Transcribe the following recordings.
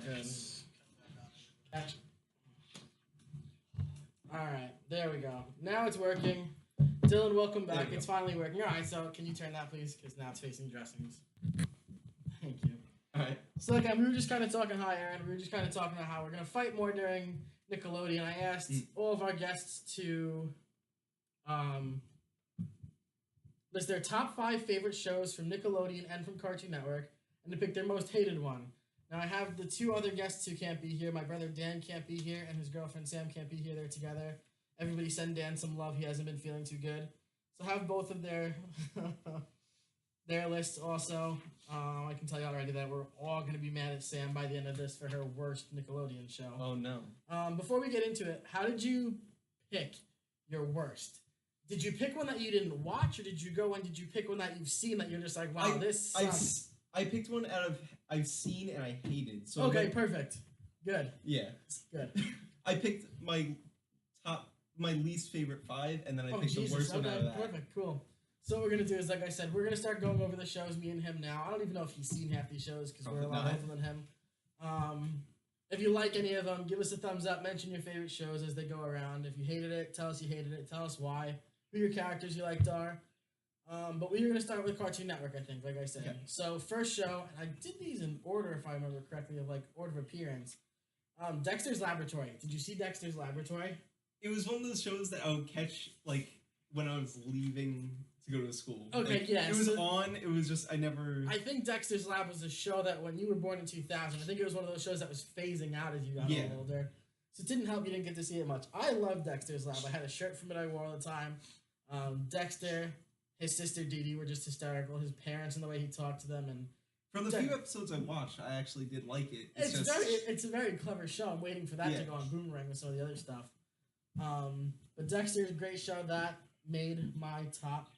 good. Catch. Alright, there we go. Now it's working. Dylan, welcome back. It's finally working. Alright, so can you turn that, please? Because now it's facing dressings. Thank you. Alright. So, again, we were just kind of talking, hi, Aaron. We were just kind of talking about how we're going to fight more during Nickelodeon. I asked all of our guests to list their top 5 favorite shows from Nickelodeon and from Cartoon Network and to pick their most hated one. Now, I have the 2 other guests who can't be here. My brother Dan can't be here, and his girlfriend Sam can't be here. They're together. Everybody send Dan some love. He hasn't been feeling too good. So I have both of their their lists also. I can tell you already that we're all going to be mad at Sam by the end of this for her worst Nickelodeon show. Oh, no. Before we get into it, how did you pick your worst? Did you pick one that you didn't watch, or did you pick one that you've seen that you're just like, wow, this sucks? I picked one out of I've seen and I hated. So okay, perfect. Good. Yeah. Good. I picked my least favorite 5, and then I picked the worst one out of that. Perfect, cool. So what we're going to do is, like I said, we're going to start going over the shows, me and him now. I don't even know if he's seen half these shows, because we're a lot older than him. If you like any of them, give us a thumbs up, mention your favorite shows as they go around. If you hated it, tell us you hated it, tell us why, who your characters you liked are. But we are going to start with Cartoon Network, I think, like I said. Okay. So, first show, and I did these in order, if I remember correctly, of, like, order of appearance. Dexter's Laboratory. Did you see Dexter's Laboratory? It was one of those shows that I would catch, like, when I was leaving to go to school. Okay, like, yeah. It was on, it was just, I never... I think Dexter's Lab was a show that, when you were born in 2000, I think it was one of those shows that was phasing out as you got a little older. So it didn't help you didn't get to see it much. I love Dexter's Lab. I had a shirt from it I wore all the time. Dexter... His sister Dee Dee were just hysterical. His parents and the way he talked to them, and from the few episodes I watched, I actually did like it. It's a very clever show. I'm waiting for that to go on Boomerang with some of the other stuff. But Dexter's a great show that made my top.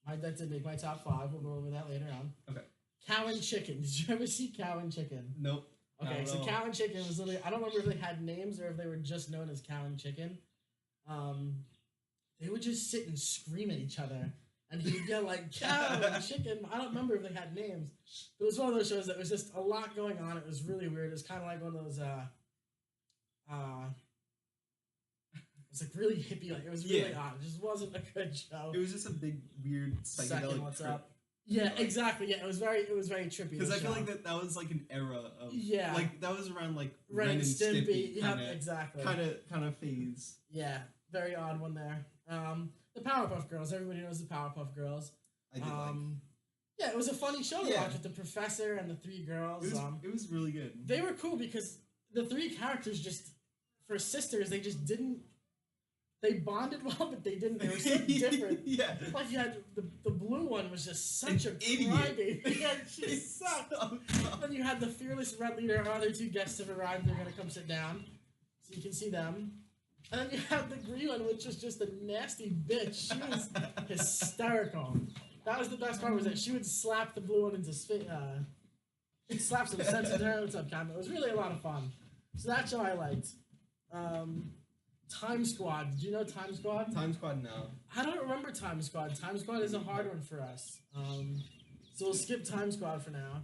That did make my top 5. We'll go over that later on. Okay. Cow and Chicken. Did you ever see Cow and Chicken? Nope. Okay, so Cow and Chicken was literally. I don't remember if they had names or if they were just known as Cow and Chicken. They would just sit and scream at each other, and he'd yell like "cow" and "chicken." I don't remember if they had names, but it was one of those shows that was just a lot going on. It was really weird. It was kind of like one of those, it's like really hippie. Like it was really odd. It just wasn't a good show. It was just a big weird psychedelic what's trip. up? Yeah, exactly. Yeah, it was very trippy. Because I feel like that was like an era of like that was around like Ren and Stimpy. Kinda, yeah, exactly. Kind of phase. Yeah, very odd one there. The Powerpuff Girls. Everybody knows the Powerpuff Girls. I did like. Yeah, it was a funny show to watch with the professor and the 3 girls. It was really good. They were cool because the 3 characters just, for sisters, they just didn't. They bonded well, but they didn't. They were so different. Yeah. Like you had the blue one was just such an a idiot. crybaby. Yeah, she sucked. Then you had the fearless red leader. Our other 2 guests have arrived. They're gonna come sit down, so you can see them. And then you have the green one, which was just a nasty bitch. She was hysterical. That was the best part, was that she would slap the blue one into slap some sense into her. What's up, Cam? It was really a lot of fun. So that show I liked. Time Squad. Did you know Time Squad? Time Squad, no. I don't remember Time Squad. Time Squad is a hard one for us. So we'll skip Time Squad for now.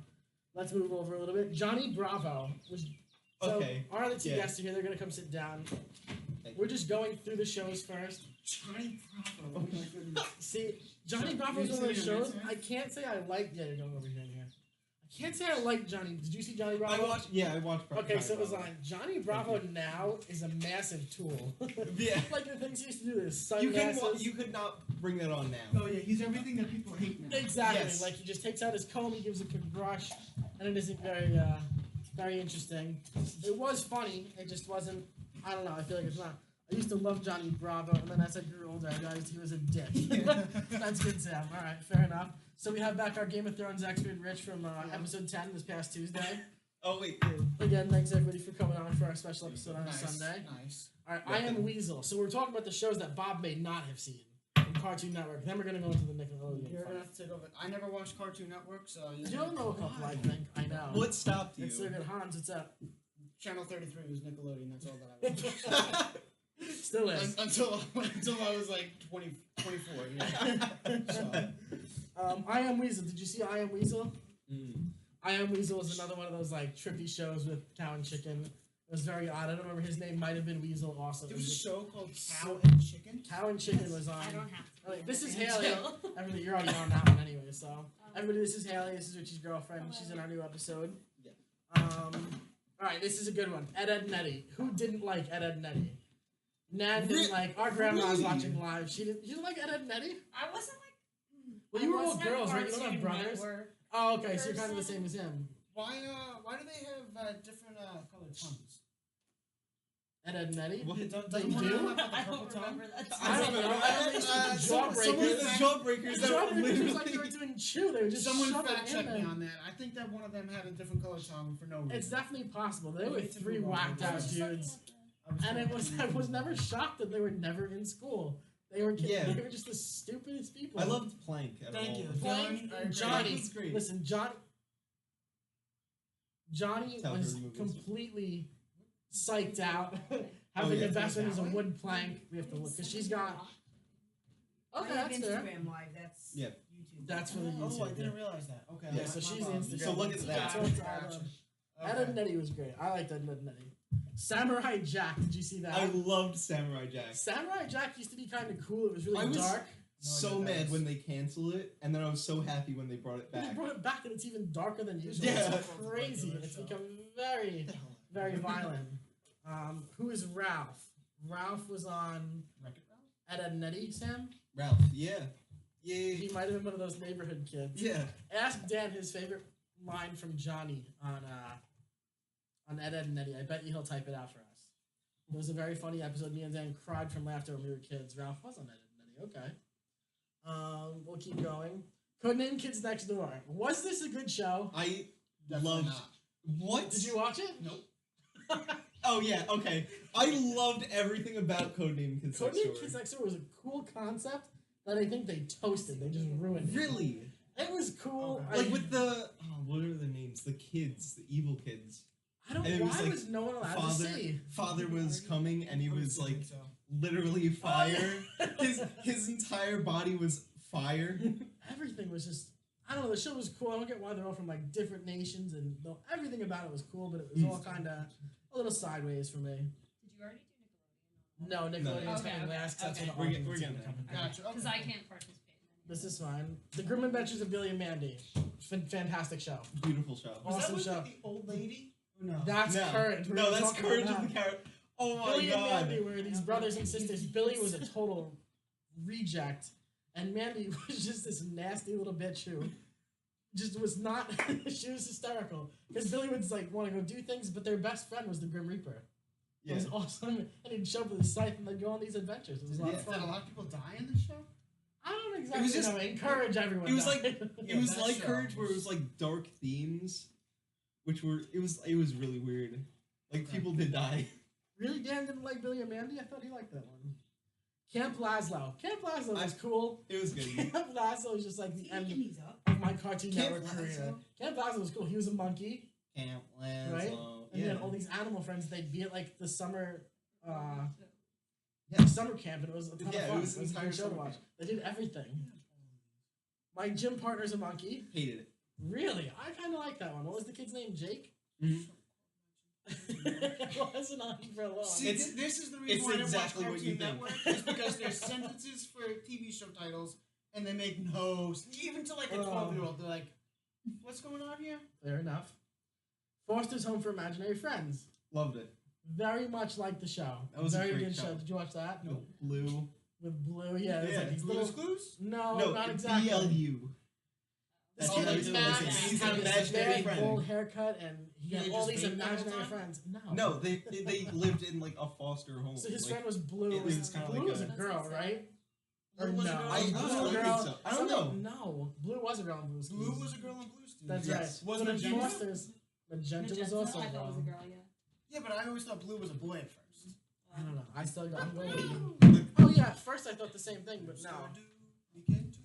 Let's move over a little bit. Johnny Bravo. Our other 2 guests are here. They're going to come sit down. We're just going through the shows first. Johnny Bravo. Oh my goodness. See, Johnny Bravo is one of those shows. I can't say I like. Yeah, you're going over here. I can't say I like Johnny. Did you see Johnny Bravo? I watched Bravo. Okay, so it was on. Johnny Bravo now is a massive tool. Yeah. Like the things he used to do is sunglasses. You could not bring that on now. Oh yeah, he's everything that people hate now. Exactly. Yes. Like he just takes out his comb, he gives it a brush, and it isn't very interesting. It was funny. It just wasn't. I don't know. I feel like it's not. I used to love Johnny Bravo, and then as I grew older, I realized he was a dick. That's good, Sam. All right, fair enough. So we have back our Game of Thrones expert, Rich, from episode 10 this past Tuesday. Oh, wait. Again, thanks everybody for coming on for our special episode on a Sunday. Nice. All right, I Am Weasel. So we're talking about the shows that Bob may not have seen from Cartoon Network. Then we're going to go into the Nickelodeon. You're going to have to take over. I never watched Cartoon Network, so... You don't know a couple, I think. I know. What stopped you? It's so good. Hans, what's up? Channel 33 was Nickelodeon. That's all that I watched. Still is. Until I was like 24, yeah. So. I Am Weasel. Did you see I Am Weasel? I Am Weasel was another one of those like trippy shows with Cow and Chicken. It was very odd. I don't remember, his name might have been Weasel also. There was a show called Cow so- and Chicken. Cow and Chicken was on. I don't have to. Like, this is Chill. Haley. Everybody, you're already on that one anyway. So everybody, this is Haley. This is Richie's girlfriend. She's in our new episode. Yeah. All right, this is a good one. Ed, Edd and Eddy. Who didn't like Ed, Edd and Eddy? Nan didn't like. Our grandma was watching live. She didn't. You didn't like Ed, Edd and Eddy? I wasn't like. Well, you were all girls, right? You don't have brothers. Oh, okay. So you're kind of the same as him. Why do they have different colored tongues? Ed, Edd and Eddy? What? They one do? of them have, like, a I purple don't tongue? remember that. I don't know. I don't think Some of the Some of the Jawbreakers. Jawbreakers that Jawbreakers literally was like they were doing chew. They were just Someone shoving fact it check in me there. on that. I think that one of them had a different color tongue for no reason. It's definitely possible. They were We need to three move on. whacked I out was just looking dudes. at the- And I was never shocked that they were never in school. They were kids. Yeah. They were just the stupidest people. I loved Plank. At Thank all. you. Plank, Dylan, Johnny. That's great. Listen, Johnny Tell was her movies. completely psyched out. Having yeah. a best friend is a That way? wood plank. We have to look because she's got. Okay, I have that's fair. Instagram Live. That's Yeah. YouTube. That's for the YouTube. Oh, I didn't realize that. Okay. Yeah, so my she's fault. Instagram. So look at that. So it's all Gotcha. the- Ed, Edd and Eddy was great. I liked Ed, Edd and Eddy. Samurai Jack. Did you see that? I loved Samurai Jack. Samurai Jack used to be kind of cool. It was really I was- dark. So idea mad that when they canceled it, and then I was so happy when they brought it They back. brought it back and it's even darker than usual. Yeah. It's crazy. It's become very, very violent. Who is Ralph? Ralph was on Wreck-It Ralph? Ed, Edd and Eddy, Sam. Ralph, yeah. He Yeah. might have been one of those neighborhood kids. Yeah. Ask Dan his favorite line from Johnny on Ed, Edd and Eddy. I bet you he'll type it out for us. It was a very funny episode. Me and Dan cried from laughter when we were kids. Ralph was on Ed, Edd and Eddy. Okay. We'll keep going. Codename Kids Next Door. Was this a good show? I Definitely loved. not. What? Did you watch it? Nope. Oh yeah. Okay. I loved everything about Codename Kids Next Codename Door. Kids Next Door was a cool concept that I think they toasted. They just ruined it. Really? It was cool. Okay. Like with the what are the names? The kids, the evil kids. I don't. and it Why was like was no one allowed to Father, see? father was coming, and he I would was assume like so. literally fire. Oh, yeah. His entire body was fire. Everything was just. I don't know. The show was cool. I don't get why they're all from like different nations, and everything about it was cool. But it was all kind of a little sideways for me. Did you already do Nickelodeon? No, Nickelodeon's Okay, coming okay, last. 'Cause okay. That's We're when getting the there. coming. Gotcha. Okay. Because I can't participate in This is fine. The Grim Adventures of Billy and Mandy. Fantastic show. Beautiful show. Was Awesome that with show. like, the old lady? Or no? That's no, Courage. We're no, gonna that's talk about Courage that. of the Carrot. Oh my Billy and god. Mandy were these brothers and sisters. Billy was a total reject, and Mandy was just this nasty little bitch who just was not. She was hysterical because Billy would like want to go do things, but their best friend was the Grim Reaper. It Yeah. was awesome, and he'd show up with a scythe and they'd go on these adventures. It was a lot Yeah. of Did a fun. lot of people die in the show? I don't exactly just- know. Encourage everyone. It was though. like Yeah, it was that like show Courage, where it was- was like dark themes, which were it was really weird. Like Okay. people did die. Really, Dan didn't like Billy and Mandy. I thought he liked that one. Camp Lazlo. Camp Lazlo was cool. It was good. Camp Lazlo was just like the end Picking these up. of my Cartoon Camp Network career. Lazlo? Camp Lazlo was cool. He was a monkey, Camp right? Lazlo. And Yeah. then all these animal friends. They'd be at like the summer, Yeah. summer camp, and it was a ton Yeah, of it fun. was a entire good show to summer watch. camp. They did everything. My gym partner's a monkey. Hated it. Really, I kind of like that one. What was the kid's name? Jake. Mhm. It wasn't on for long. See, It's- this is the it's reason why I don't exactly watch what you Cartoon think. Network. Is because there's sentences for TV show titles, and they make no even to like a 12-year-old. They're like, "What's going on here?" Fair enough. Foster's Home for Imaginary Friends. Loved it. Very much like the show. That was a very great good show. Did you watch that? No. Blue. With Blue, yeah. It was Yeah. like these Blue's little. Clues. No, No, not exactly. BLU. This Oh, kid like was the- mad. like the- He he's had an this imaginary big friend. bold haircut, and he Did had he all just these vape the whole imaginary time? friends. No. No, they lived in like a foster home. So his like, friend was Blue. it was kinda Blue like was a a- girl, right? Or Blue was a no? girl. I Blue was a don't girl. think so. I don't Something- know. No, Blue was a girl in Blue's Blue Clues. was a girl in Blue's Clues. That's Yes. right. Wasn't But in Magenta? Foster's, Magenta was also I a thought it was a girl. girl, yeah. Yeah, but I always thought Blue was a boy at first. I don't know. I still got. I'm going. Oh yeah, at first I thought the same thing, but no. We can do.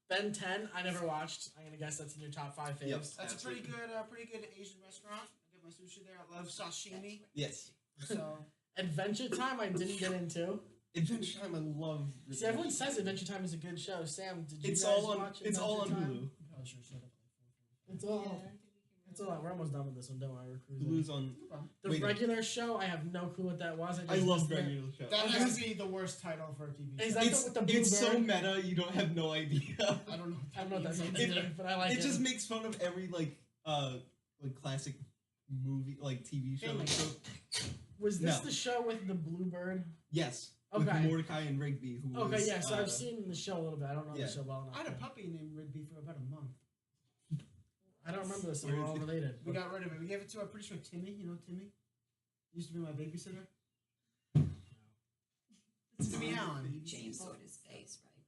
Ben 10, I never watched. I'm gonna guess that's in your top 5 faves. Yep. That's a pretty good Asian restaurant. I get my sushi there. I love sashimi. Yes. So Adventure Time, I didn't get into. Adventure Time, I love. See, everyone says Adventure Time is a good show. Sam, did you It's guys all on. watch It's all on Adventure Time? Hulu. you probably should have shut up. It's all. It's all right. We're almost done with this one. Don't worry. We're cruising. Hulu's on. The Wait, regular show, I have no clue what that was. I just love listed it. regular show. That has to be the worst title for a TV show. Is that It's, with the blue it's so bird? meta, you don't have no idea. I don't know. I don't know what that means, It- either, but I like it. It just makes fun of every like classic movie like TV show. Family So, Was this No. the show with the blue bird? yes, Okay. with Mordecai and Rigby, who was, Okay, yeah. So I've seen the show a little bit. I don't know yeah. the show well enough. I had a puppy named Rigby for about a month. I don't remember this. So Where we're is all it? related. We got rid of it. We gave it to, I'm pretty sure, Timmy. You know Timmy? He used to be my babysitter. Timmy Allen. James sawed his face, right?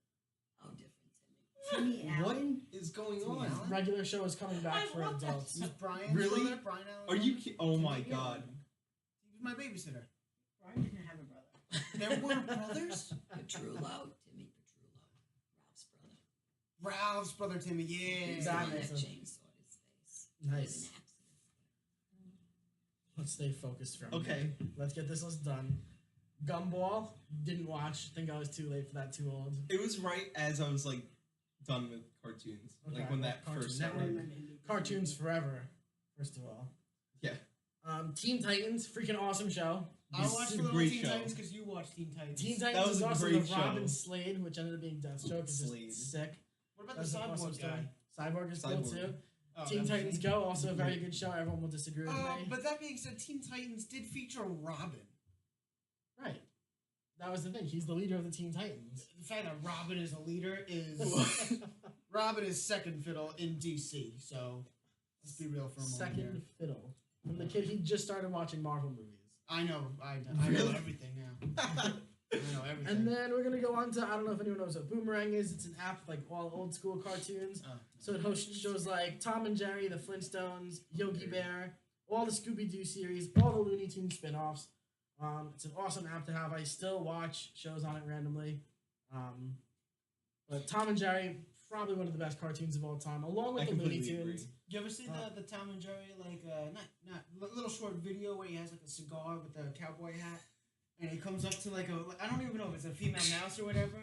How different Timmy. What is going Timmy on? Allen? Regular show is coming back for adults. Is Brian Really? still there? Brian Allen? Are you? Oh my god! He was my babysitter. Brian didn't have a brother. There were brothers? Petrullo, Timmy Petrullo, Ralph's brother. Ralph's brother Timmy, yeah. He's the one Exactly. that So- James sawed his face. It was Nice. an accident. Let's stay focused for a Okay. minute. Let's get this list done. Gumball, didn't watch. Think I was too late for that. Too old. It was right as I was like done with cartoons, Okay, like when well, that Cartoon first Network. started. Cartoons forever. First of all. Yeah. Teen Titans, freaking awesome show. I This watched is the a little great Teen show. Titans because you watched Teen Titans. Teen That Titans was is a awesome. great The Robin show. Slade, which ended up being Deathstroke, is Slade. just sick. What about That's the an awesome Cyborg story. guy? Cyborg is cool Cyborg. too. Oh, Teen that was Titans me. Go, also a very good show. Everyone will disagree with me. But that being said, Teen Titans did feature Robin. Right. That was the thing. He's the leader of the Teen Titans. The fact that Robin is a leader is Robin is second fiddle in DC. So let's be real for a moment. Second here. fiddle. From the kid, he just started watching Marvel movies. I know Really? everything now. I know everything. And then we're gonna go on to, I don't know if anyone knows what Boomerang is. It's an app with like all old school cartoons. Oh. So it hosts shows like Tom and Jerry, The Flintstones, Yogi Bear, all the Scooby Doo series, all the Looney Tunes spin-offs. It's an awesome app to have. I still watch shows on it randomly. But Tom and Jerry, probably one of the best cartoons of all time, along with I the Looney completely agree. Tunes. You ever see the Tom and Jerry like little short video where he has like a cigar with a cowboy hat, and he comes up to like I don't even know if it's a female mouse or whatever,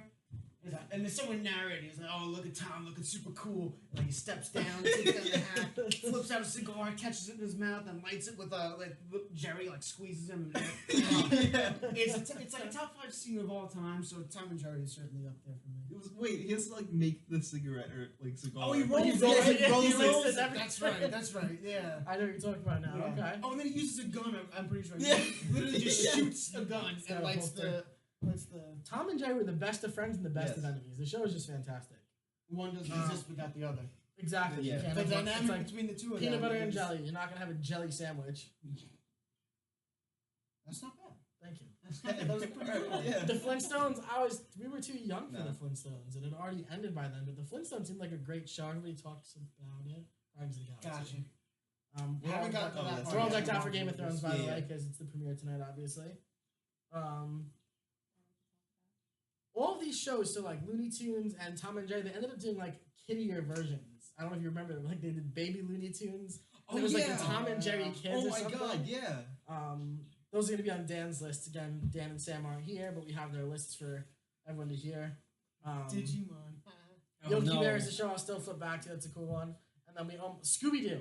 and there's someone narrating. He's like, "Oh, look at Tom, looking super cool." Like he steps down, takes down the hat, flips out a cigar, catches it in his mouth, and lights it with Jerry like squeezes him. It's like a top 5 scene of all time. So Tom and Jerry is certainly up there for me. It was wait. He has to like make the cigarette or like cigar. Oh, he rolls He it. rolls it. Yeah, He he rolls rolls it it. every That's time. right. That's right. Yeah. I know what you're talking about now. Yeah. Okay. Oh, and then he uses a gun. I'm pretty sure. Yeah. He literally just Yeah. shoots a gun Instead and of lights holster. the. Tom and Jerry were the best of friends and the best Yes. of enemies. The show is just fantastic. One doesn't exist without the other. Exactly. Yeah. You can't The have one- dynamic it's like between the two of peanut them butter and is- jelly. You're not gonna have a jelly sandwich. That's not bad. Thank you. That's not bad. That was pretty good. Yeah. The Flintstones, we were too young for No. the Flintstones. It had already ended by then, but the Flintstones seemed like a great show. Everybody talks about it. Guardians of the Galaxy. Gotcha. We're Haven't all, gotten to that we're all part yet. decked out for Game of Thrones, by the Yeah. way, because it's the premiere tonight, obviously. All of these shows, so like Looney Tunes and Tom and Jerry, they ended up doing like kiddier versions. I don't know if you remember, like they did Baby Looney Tunes. And it was like the Tom and Jerry kids Oh or my something. god! Yeah. Those are going to be on Dan's list. Again, Dan and Sam aren't here, but we have their lists for everyone to hear. Digimon. Yogi Bear is a show I'll still flip back to. That's a cool one. And then we Scooby-Doo.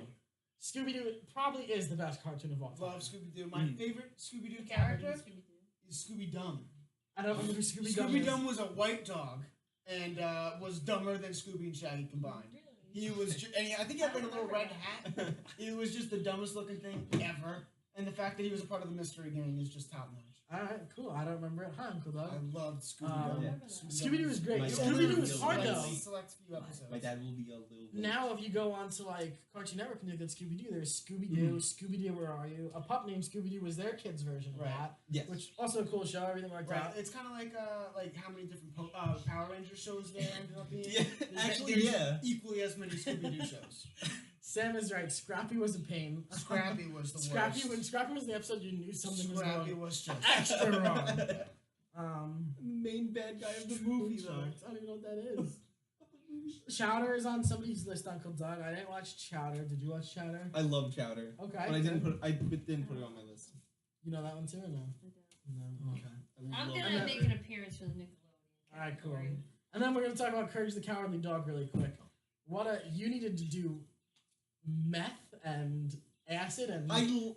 Scooby-Doo probably is the best cartoon of all time. Love Scooby Doo. My favorite Scooby Doo character is Scooby Dum. I don't remember who Scooby-Doo Scooby is. Dum was a white dog and was dumber than Scooby and Shaggy combined. He was, and I think he had like a little red hat. He was just the dumbest looking thing ever. And the fact that he was a part of the mystery gang is just top notch. All right, cool. I don't remember it. Hi, Uncle Doug. I loved Scooby Doo. Yeah. Scooby-Doo is great. My Scooby-Doo dad is will hard, be though. Select few episodes. My dad will be a little. Now, if you go on to like Cartoon Network and look at Scooby-Doo, there's Scooby-Doo, Scooby-Doo, Where Are You? A pup named Scooby-Doo was their kids' version of Right. that, Yes. which also a cool show. Everything worked Right. out. It's kind of like how many different Power Ranger shows there ended up being. Yeah, actually, There's yeah. Equally as many Scooby Doo shows. Sam is right. Scrappy was a pain. Scrappy was the Scrappy, when worst. Scrappy was the episode, you knew something was Scrappy wrong. was just. Extra wrong. Main bad guy of the movie, though. I don't even know what that is. Chowder is on somebody's list, Uncle Doug. I didn't watch Chowder. Did you watch Chowder? I love Chowder. Okay. But I didn't put it on my list. You know that one too, or no? No. Okay. I'm love gonna that. make an appearance for the Nickelodeon. All right, cool. category. And then we're gonna talk about Courage the Cowardly Dog really quick. You needed to do meth and acid and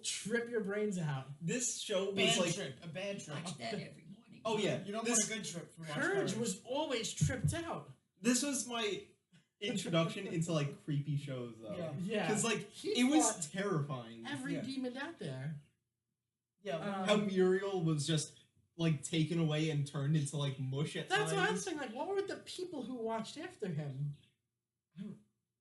trip your brains out. This show was Bad like trip, a bad trip. Watch that every morning. Oh yeah, You don't want a good trip. For Courage was always tripped out. This was my introduction into like creepy shows though. Yeah. Because like He it was fought terrifying. every demon out there. Yeah. How Muriel was just like taken away and turned into like mush at That's times. what I'm saying. Like, what were the people who watched after him?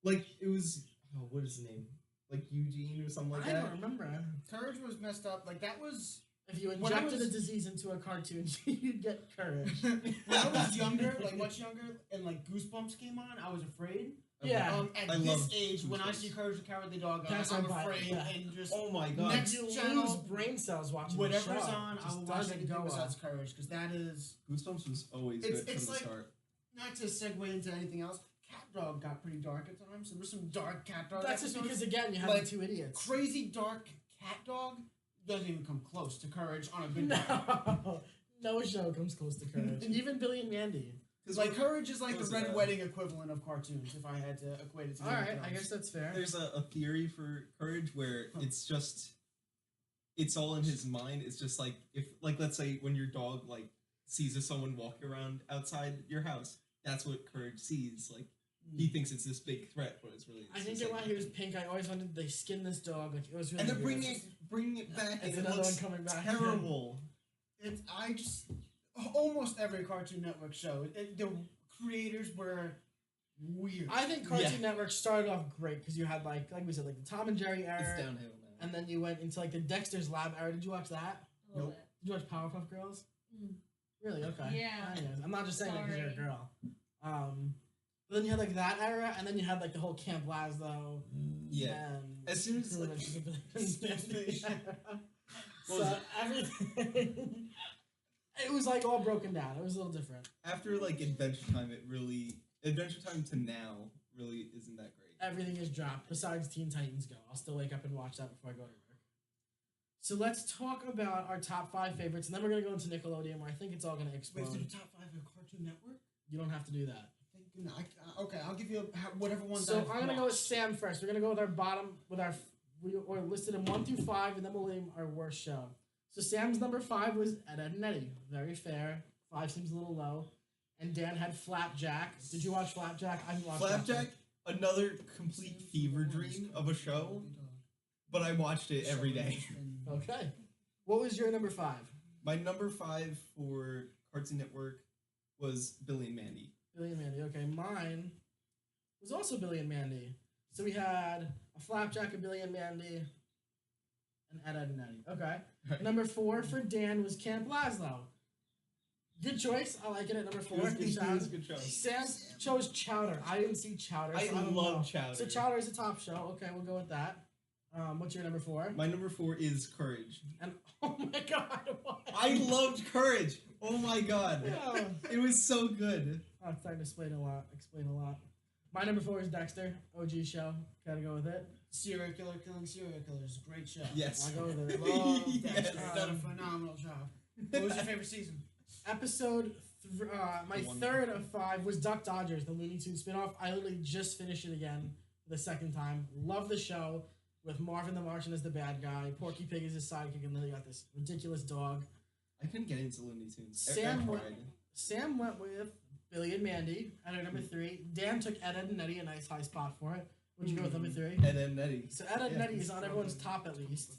Like it was what is his name? Like Eugene or something like I that. don't remember. Courage was messed up. Like that was If you When I injected was- a disease into a cartoon, you'd get courage. when I was younger, like much younger, and like Goosebumps came on, I was afraid. Yeah. At I this love age, when I Goosebumps. see Courage the Cowardly Dog, That's I'm my vibe, afraid yeah. and just Oh my god. Next You channel, lose brain cells watching whatever's the show. on, I Just will watch doesn't anything go besides well. Courage because that is Goosebumps was always It's- good it's from the like- start. not to segue into anything else. Cat Dog got pretty dark at times. There was some dark Cat Dog. That's just episodes. because, again, you have Like, the two idiots. Crazy dark Cat Dog doesn't even come close to Courage on a good day. No show comes close to Courage. Even Billy and Mandy. Because like Courage is like What the was Red it, Wedding equivalent of cartoons. If I had to equate it to. Alright, Game of I Thrones. guess that's fair. There's a theory for Courage where it's just it's all in his mind. It's just like if like let's say when your dog like sees someone walking around outside your house, that's what Courage sees. Like he thinks it's this big threat, but it's really I it's think just, why like, he was pink. I always wanted they skin this dog. Like it was really. and they're weird. bringing it back, It's and it another looks one coming back. terrible. It's I just almost every Cartoon Network show. The creators were weird. I think Cartoon Network started off great because you had like we said, like the Tom and Jerry era, It's downhill, man. and then you went into like the Dexter's Lab era. Did you watch that? A little Nope. Did you watch Powerpuff Girls? Mm. Really? Okay. Yeah. Anyways, I'm not just saying that because you're a Sorry. girl. But then you had like that era, and then you had like the whole Camp Lazlo. Yeah. And As soon as, like, What was so it? everything. It was like all broken down. It was a little different. After like Adventure Time, Adventure Time to now really isn't that great. Everything is dropped besides Teen Titans Go. I'll still wake up and watch that before I go to work. So let's talk about our top 5 favorites, and then we're gonna go into Nickelodeon, where I think it's all gonna Wait, explode. so the top 5 of Cartoon Network? You don't have to do that. No, okay, I'll give you whatever ones. So I've I'm gonna go with watched. Sam first. We're gonna go with our bottom, we're listed in 1 through 5, and then we'll name our worst show. So Sam's number 5 was Ed, Edd and Eddy. Very fair. 5 seems a little low. And Dan had Flapjack. Did you watch Flapjack? I haven't watched Flapjack, another complete fever dream of a show, but I watched it every day. Okay. What was your number 5? My number 5 for Cartoon Network was Billy and Mandy. Billy and Mandy. Okay, mine was also Billy and Mandy. So we had a Flapjack, a Billy and Mandy, and Ed, Edd and Eddy. Okay. Right. Number 4 for Dan was Camp Lazlo. Good choice. I like it at number 4. It was Good good, job. it was a good show. Sam chose Chowder. I didn't see Chowder. I so don't love know. Chowder. So Chowder is a top show. Okay, we'll go with that. What's your number 4? My number 4 is Courage. And oh my god, why? I loved Courage. Oh my god, Yeah. it was so good. Oh, it's starting to explain a lot. My number 4 is Dexter. OG show. Gotta go with it. Serial Killer Killing Serial Killers. Great show. Yes. I'll go with it. Love Yes. Dexter. Done a phenomenal job. What was your favorite season? Episode, my The one- third of 5 was Duck Dodgers, the Looney Tunes spinoff. I literally just finished it again for the second time. Love the show with Marvin the Martian as the bad guy. Porky Pig is his sidekick, and then you got this ridiculous dog. I couldn't get into Looney Tunes. Sam I went, tried. Sam went with Billy and Mandy at our number 3. Dan took Ed, Edd and Eddy, a nice high spot for it. Would you go with number 3? Ed, Edd and Eddy. So Ed, Edd and Yeah. Eddy is on everyone's top at least.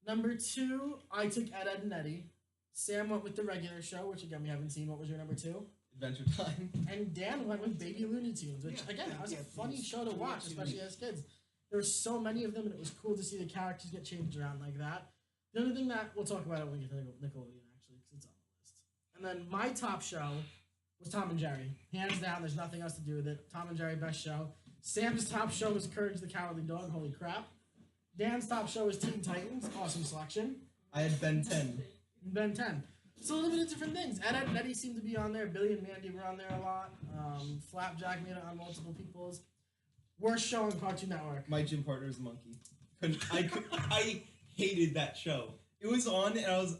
Number 2, I took Ed, Edd and Eddy. Sam went with the regular show, which again we haven't seen. What was your number 2? Adventure Time. And Dan went with Baby Looney Tunes, which again that was a funny show to watch, especially as kids. There were so many of them, and it was cool to see the characters get changed around like that. The only thing that we'll talk about it when we get to Nickelodeon, actually, because it's on the list. And then my top show was Tom and Jerry, hands down. There's nothing else to do with it. Tom and Jerry, best show. Sam's top show was Courage the Cowardly Dog. Holy crap! Dan's top show was Teen Titans. Awesome selection. I had Ben 10. Ben 10. So a little bit of different things. Ed, Edd and Eddy seemed to be on there. Billy and Mandy were on there a lot. Flapjack made it on multiple people's. Worst show on Cartoon Network. My gym partner is a monkey. I hated that show. It was on, and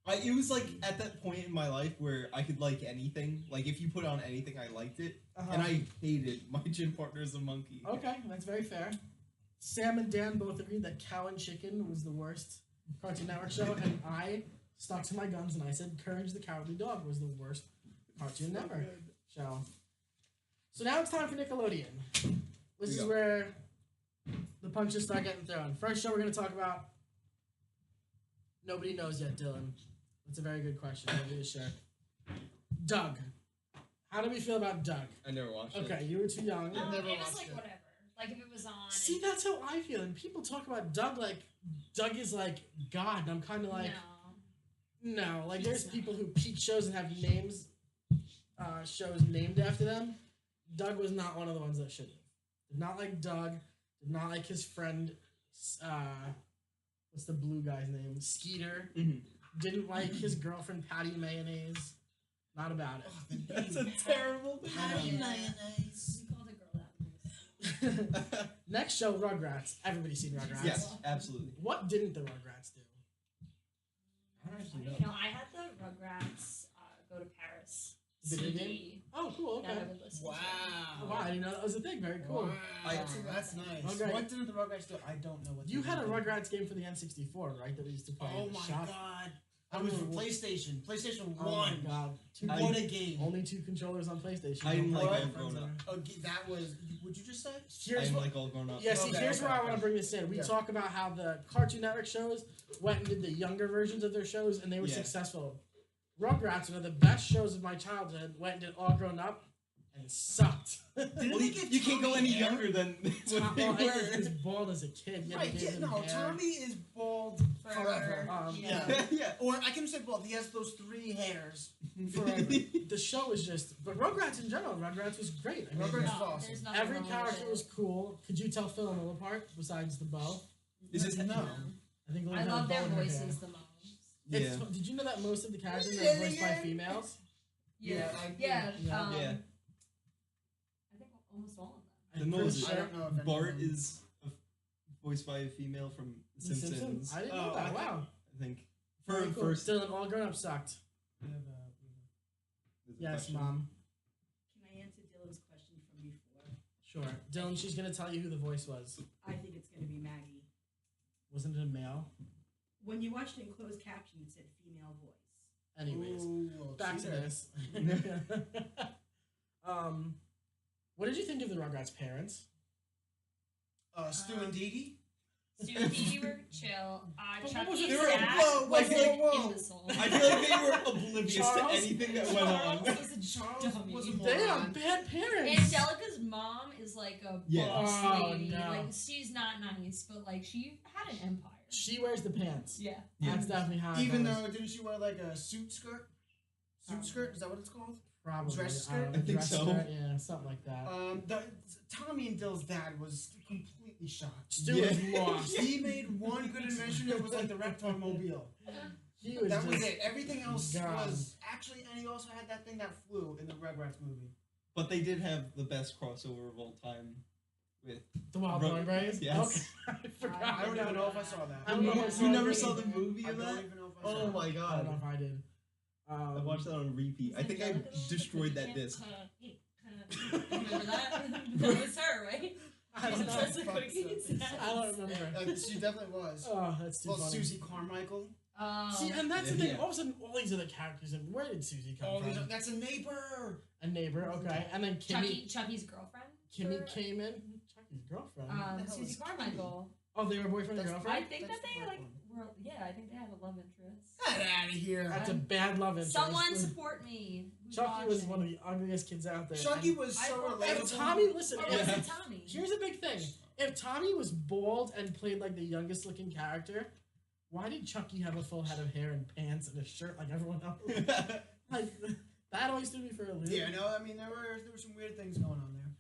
It was like at that point in my life where I could like anything. Like if you put on anything, I liked it, and I hated my gym partner as a monkey. Okay, that's very fair. Sam and Dan both agreed that Cow and Chicken was the worst Cartoon Network show, and I stuck to my guns and I said Courage the Cowardly Dog was the worst Cartoon Network show. So now it's time for Nickelodeon. This is where the punches start getting thrown. First show we're going to talk about, nobody knows yet, Dylan. That's a very good question. Nobody is sure. Doug. How do we feel about Doug? I never watched it. Okay, you were too young. Never It was watched like it. whatever. Like if it was on. See, that's how I feel. And people talk about Doug like Doug is like God, and I'm kind of like, no. Like there's people who peak shows and have names, shows named after them. Doug was not one of the ones that should have. Did not like Doug. Did not like his friend. What's the blue guy's name? Skeeter. Mhm. Didn't like his girlfriend Patty Mayonnaise. Not about it. That's a terrible thing. Patty Yeah. mayonnaise. We called a girl that. Next show, Rugrats. Everybody's seen Rugrats. Yes, absolutely. What didn't the Rugrats do? I don't actually know. You know, I had the Rugrats Go to Paris Video CD game? Oh, cool. Okay. that I would listen Wow. Oh, wow, I didn't know that was a thing. Very cool. Wow. I- That's nice. Okay. What did the Rugrats do? I don't know what You they had a did. Rugrats game for the N64, right? That we used to play Oh in the my shop. god. I That was for don't know. PlayStation. PlayStation 1. Oh my god. What a game. Only 2 controllers on PlayStation. I didn't Don't like play all with friends grown up. there. Okay, that was. Would you just say? Here's I'm what, like all grown up. yeah, see, Okay, here's okay, where I okay. want to bring this in. We Yeah. talk about how the Cartoon Network shows went and did the younger versions of their shows, and they were Yeah. successful. Rugrats, one of the best shows of my childhood, went and did All Grown Up, and sucked. Didn't Well, they you, give you can't go Tommy any hair? younger than what they Well, he were. was bald as a kid. Yeah, Right, they gave yeah, him no, hair. Tommy is bald forever. Yeah. Yeah. Or I can say bald. He has those 3 hairs. Forever. The show was just, but Rugrats in general, Rugrats was great. I mean, Rugrats- No, awesome. there's nothing every wrong with character it. was cool. Could you tell Phil and Lil apart besides the bow? Is this No. I think Lil I had a love their bow in her voices hair. the most. Yeah. Did you know that most of the characters are voiced by females? Yeah, Yeah. Yeah. Yeah. I think almost all of them. I'm The pretty nose- I sure. don't know if Bart anyone- is voiced by a female from The Simpsons. I didn't know Oh, that. I Wow. I think. Very cool. First. Dylan, All Grown Up sucked. We have, There's a Yes, question. Mom. Can I answer Dylan's question from before? Sure. Dylan, she's gonna tell you who the voice was. I think it's going to be Maggie. Wasn't it a male? When you watched it in closed caption, it said female voice. Anyways, Ooh, back to cheater. this. What did you think of the Rugrats' parents? Stu and Dee Dee? Stu and Dee Dee were chill. But what Chucky's was it- They were- dad whoa, was whoa, an whoa. imbecile. I feel like they were oblivious Charles? to anything that went on. Charles was a Charles dummy. was a They are moron. bad parents. Angelica's mom is like a Yeah. boss Oh, lady. no. Like she's not nice, but like she had an empire. She wears the pants. Yeah. Yeah. That's definitely how. it Even goes. though, didn't she wear like a suit skirt? Suit skirt? Is that what it's called? Probably dress I don't skirt? know, I think dress so. skirt, yeah, something like that. Tommy and Dill's dad was completely shocked. Stu was Yeah. lost. He made one good invention. It was like the Reptar Mobile. He was That just was it. Everything else gone. was actually, and he also had that thing that flew in the Rugrats movie. But they did have the best crossover of all time with. the Wild Rug- Thornberries. Yes. Okay, I forgot. I don't about even know if I that. saw that. I don't know if I saw You never it. saw the movie I of don't that? even know if I saw Oh it. my I don't god. know if I did. I watched that on repeat. I think I Angelica the one with the destroyed that cookie disc. Remember that? That was her, right? I don't She's know. obsessed with Fuck cookies. I don't remember. She definitely was. Oh, that's too Well, funny. Susie Carmichael. See, and that's the thing. Yeah. All of a sudden, all these other characters, and where did Susie come Oh, from? that's a neighbor. A neighbor, okay, and then Chucky's girlfriend. Kimmy for, came in. Chucky's girlfriend. the hell Susie is Carmichael. Oh, they were boyfriend and That's- girlfriend. I think That's that they the like one. were. Yeah, I think they had a love interest. Get out of here. That's a bad love interest. Someone support me. Who's Chucky was watching? one of the ugliest kids out there. Chucky and was I so thought that if relatable. Tommy, listen, Or if, was it Tommy? here's a big thing. If Tommy was bald and played like the youngest looking character, why did Chucky have a full head of hair and pants and a shirt like everyone else? Like that always threw me for a loop. Yeah, no, I mean there were some weird things going on there.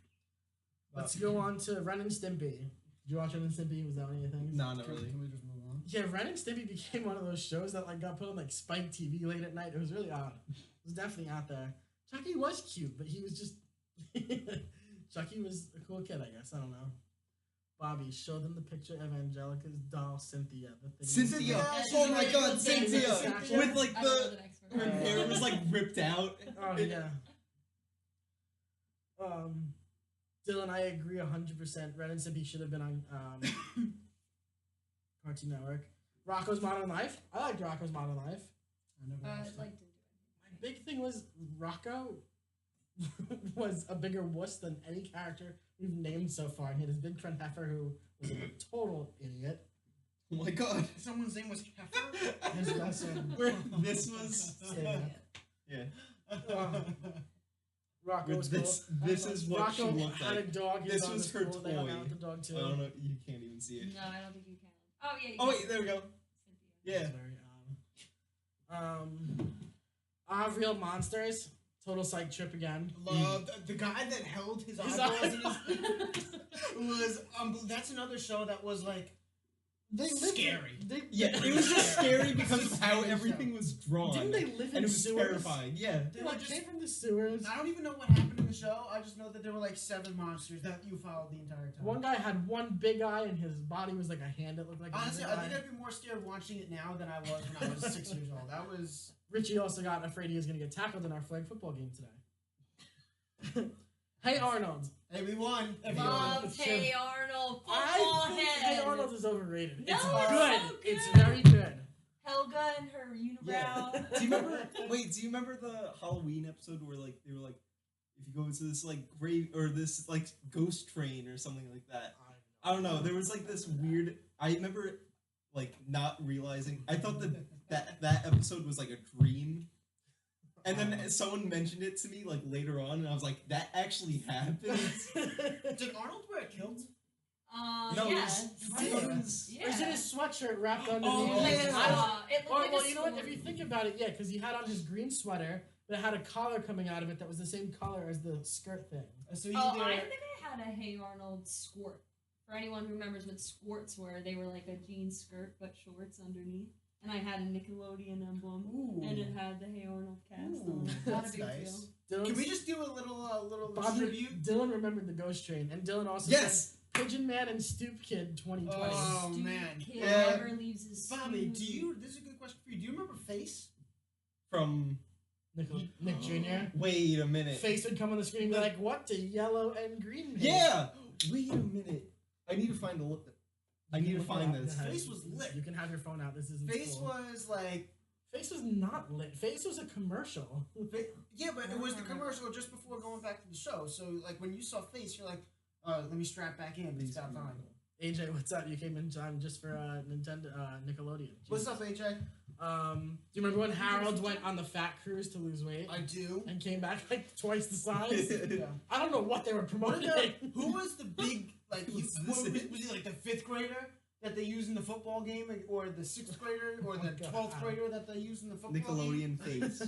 Let's go on to Ren and Stimpy. Did you watch Ren and Stimpy? Was that one of your things? No, not really. Can we just move on? Yeah, Ren and Stimpy became one of those shows that like got put on like Spike TV late at night. It was really odd. It was definitely out there. Chucky was cute, but he was just Chucky was a cool kid, I guess. I don't know. Bobby, show them the picture of Angelica's doll, Cynthia. The thing Cynthia! Yes, Oh my she's god, really Cynthia! Cynthia. With like I don't know the the next one. her hair was like ripped out. Oh yeah. Dylan, I agree 100%. Ren and Stimpy should have been on Cartoon Network. Rocco's Modern Life. I liked Rocco's Modern Life. I never watched it. Like, My big thing was Rocco was a bigger wuss than any character we've named so far. And he had his big friend Heifer, who was a total idiot. Oh my god. Someone's name was Heifer? His best friend. Where this was. Yeah. Yeah. Rocco was This cool. this is what she Rocco looked had a like. dog. He This on was the her school. They hung out toy. with the dog too. I don't know. You can't even see it. No, I don't think you can. Oh yeah. Oh wait, there we go. Cynthia. Yeah. It's very Real Monsters. Total psych trip again. Loved the guy that held his His eyeballs in eyeballs. his was that's another show that was like They lived scary. Yeah, it was just scary because of how everything was drawn. Didn't they live in and it was sewers? terrifying. Yeah. They like came from the sewers. I don't even know what happened in the show. I just know that there were like 7 monsters that you followed the entire time. One guy had one big eye and his body was like a hand that looked like Honestly, a I big think eye. I'd be more scared watching it now than I was when I was 6 years old. That was Richie also got afraid he was going to get tackled in our flag football game today. Hey Arnold. hey, we won. Loved It's Hey true. Arnold. I Football think head. Hey Arnold is overrated. No, It's it's good. so It's good. very good. Helga and her unibrow. Yeah. Do you remember? Wait, do you remember the Halloween episode where like they were like, if you go to this like grave or this like ghost train or something like that? I don't know. There was like this weird. I remember like not realizing. I thought that episode was like a dream. And then someone mentioned it to me like later on, and I was like, "That actually happened." Did Arnold wear a kilt? No, Yeah. it was. Yeah. Or is it his sweatshirt wrapped underneath? Oh, it? yeah. I don't- It looked Or, like well, a you know what? If sword. you think about it, yeah, because he had on his green sweater, but it had a collar coming out of it that was the same color as the skirt thing. So Oh, either I think I had a Hey Arnold squirt. For anyone who remembers what squirts were, they were like a jean skirt but shorts underneath. And I had a Nickelodeon emblem, Ooh. and it had the Hey Arnold cast Ooh, on it. Not that's a big nice. deal. Can we just do a little Bobby, tribute? Dylan remembered the ghost train, and Dylan also Yes. said Pigeon Man and Stoop Kid 2020. Oh, Stupid man. Kid Yeah. never leaves his Bobby, stool. do you? This is a good question for you. Do you remember Face? From Nick Jr. wait a minute. Face would come on the screen and be like, "What the yellow and green?" Pig?" Yeah. Wait a minute. I need to find a look. I need to Look it find up. this. Yeah. Face was lit. You can have your phone out. This isn't Face school. was like, Face was not lit. Face was a commercial. yeah, but it was the commercial just before going back to the show. So like when you saw Face, you're like, let me strap back in. It's about time. AJ, what's up? You came in time just for Nintendo, Nickelodeon. What's Jesus. up, AJ? Do you remember when Harold went on the fat cruise to lose weight I do. and came back like twice the size? Yeah. I don't know what they were promoting. Who was the big like? Was this was it? he like the 5th grader that they use in the football game, or the 6th grader, or the God. 12th grader that they use in the football game? Nickelodeon face.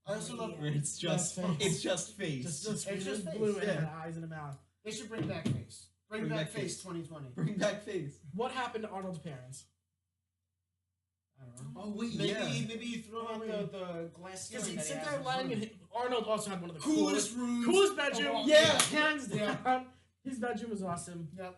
I also love. Where it's just Just face. it's just face. just It's just face, blue in yeah. the eyes and the mouth. They should bring back Face. Bring back Face 2020. Bring back face. What happened to Arnold's parents? I don't know. Oh wait, Maybe yeah. maybe you throw out the glass Because ceiling he'd that sit he there has in lying, his and room. Arnold also had one of the Coolest rooms. coolest bedroom. Oh, yeah. hands Yeah. down. His bedroom was awesome. Yep.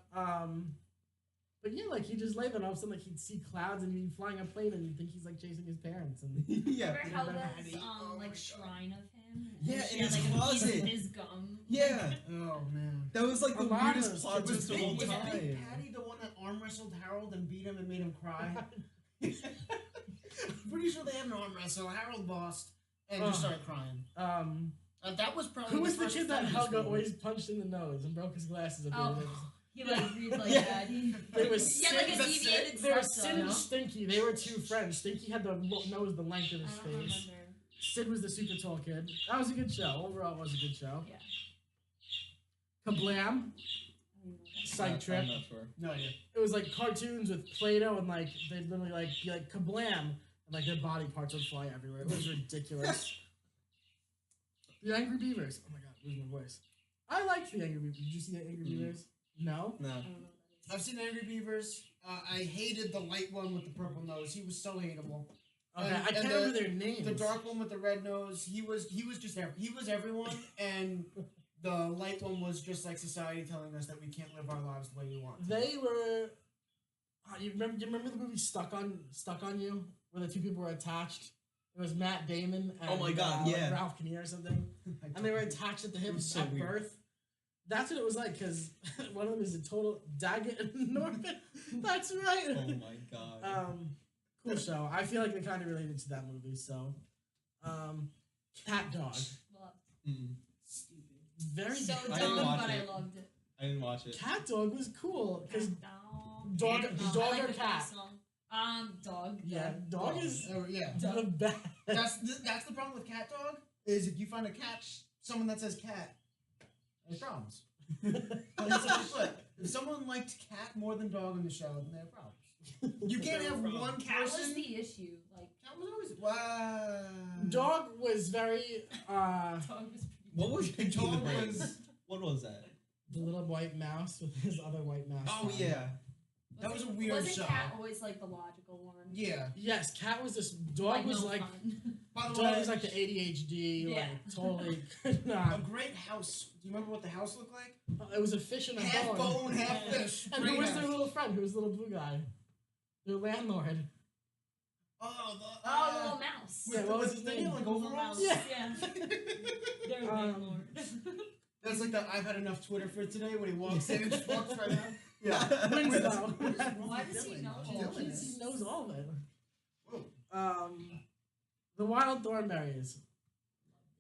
But yeah, like he just lay there, and all of a sudden, like he'd see clouds, and he'd be flying a plane, and you'd think he's like chasing his parents. And Yeah. Remember Yeah. Helga's Oh my like God. shrine of him? Yeah, And she in had, his like, a piece closet. of his gum. Yeah. Oh man. That was like A the lot of weirdest those plot kids twist of Big, all was time. Big Patty the one that arm wrestled Harold and beat him and made him cry? I'm pretty sure they had an arm wrestle. Harold lost and just started crying. That was probably who was the first kid that feminist Helga movie. always punched in the nose and broke his glasses? Oh, he like breathed like Yeah. that. They was Yeah, like a Sid- deviated they were septum. Sid and Stinky. They were two friends. Stinky had the nose the length of I his don't face. remember. Sid was the super tall kid. That was a good show. Overall, it was a good show. Yeah. Kablam! I don't even know what Psych trip. I'm not sure. No idea. It was like cartoons with Play-Doh and like they'd literally like be like kablam and like their body parts would fly everywhere. It was ridiculous. The Angry Beavers. Oh my god, lose my voice. I liked the Angry Beavers. Did you see the Angry Beavers? No. No. I don't know what that I've seen Angry Beavers. I hated the light one with the purple nose. He was so hateable. Okay, And- I can't and remember their names. The dark one with the red nose. He was just he was everyone, and The light one was just like society telling us that we can't live our lives the way we want. They were. You remember the movie Stuck on You, where the two people were attached. It was Matt Damon and Oh my God, like yeah. Ralph Kinnear or something, and they were attached at the hip so at weird. birth. That's what it was like, because one of them is a total Daggett and Norman. That's right. Oh my god. Cool show. I feel like they kind of related to that movie. So, Cat Dog, Loved. Stupid. very So good. I didn't dumb, watch but it. I loved it. I didn't watch it. Cat Dog was cool because Dog. dog I dog like or the cat. song. Dog. Yeah, dog is Oh, yeah. the best. That's the problem with cat dog. Is if you find a cat, someone that says cat, there's problems. If someone liked cat more than dog on the show, then they have problems. You can't have one Cat was person. the issue. Like Cat was always wow. Dog was very dog was pretty. What was The Pinky the dog Brain? was. What was that? the little white mouse with his other white mouse. Oh on. yeah. That was a weird Wasn't show. Cat always like the logical one? Yeah. Yes, cat was this. Dog was no like. fun. By the Dog way, was like the ADHD, Yeah. like totally could a not. great house. Do you remember what the house looked like? It was a fish and a Half bone. bone, half Yeah. fish. And who Great was house. their little friend? Who was the little blue guy? Their landlord. Oh, Oh, the little mouse. Yeah, what was his the name? Like Little overalls. mouse. Yeah. They're landlord. That's like the I've had enough Twitter for today when he walks in and just walks right out. Yeah. Winslow. Why does he know all He this? knows all of it. Whoa. The Wild Thornberries.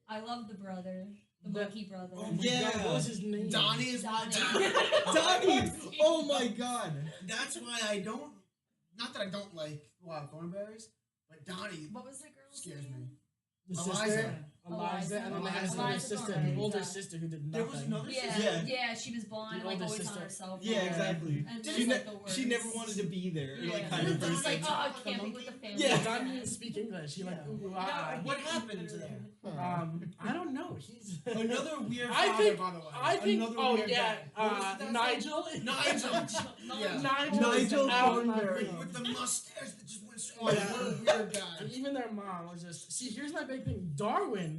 I love the brother, the The- monkey brother. Oh my Yeah. God, what was his name? Donnie is my Donnie. Donnie! Oh my god. That's why I don't. Not that I don't like wild thornberries, but Donnie What was the girl's scares name? me. The Eliza. sister. Eliza. And then they had his older Eliza sister, Thornberry, the older yeah. sister who did There nothing. was another Yeah, sister. yeah, she was blind, The like older always sister. on her cell phone. Yeah, exactly. And Did just She, like the worst. she never wanted to be there. Yeah. Like kind of Didn't It's person. like, Talk oh, like I a can't be monkey? with the family. Yeah. Don didn't speak English. He like Yeah. ooh, ooh, No, ah, What happened to there? I don't know. He's Another weird I father, think- by the way. I think. Another Oh weird yeah, dad. What was the dad's Nigel. name? Nigel. Yeah. Nigel Thornberry. With the mustache that just went straight. Oh, Oh, yeah. what a weird guy. And even their mom was just. See, here's my big thing. Darwin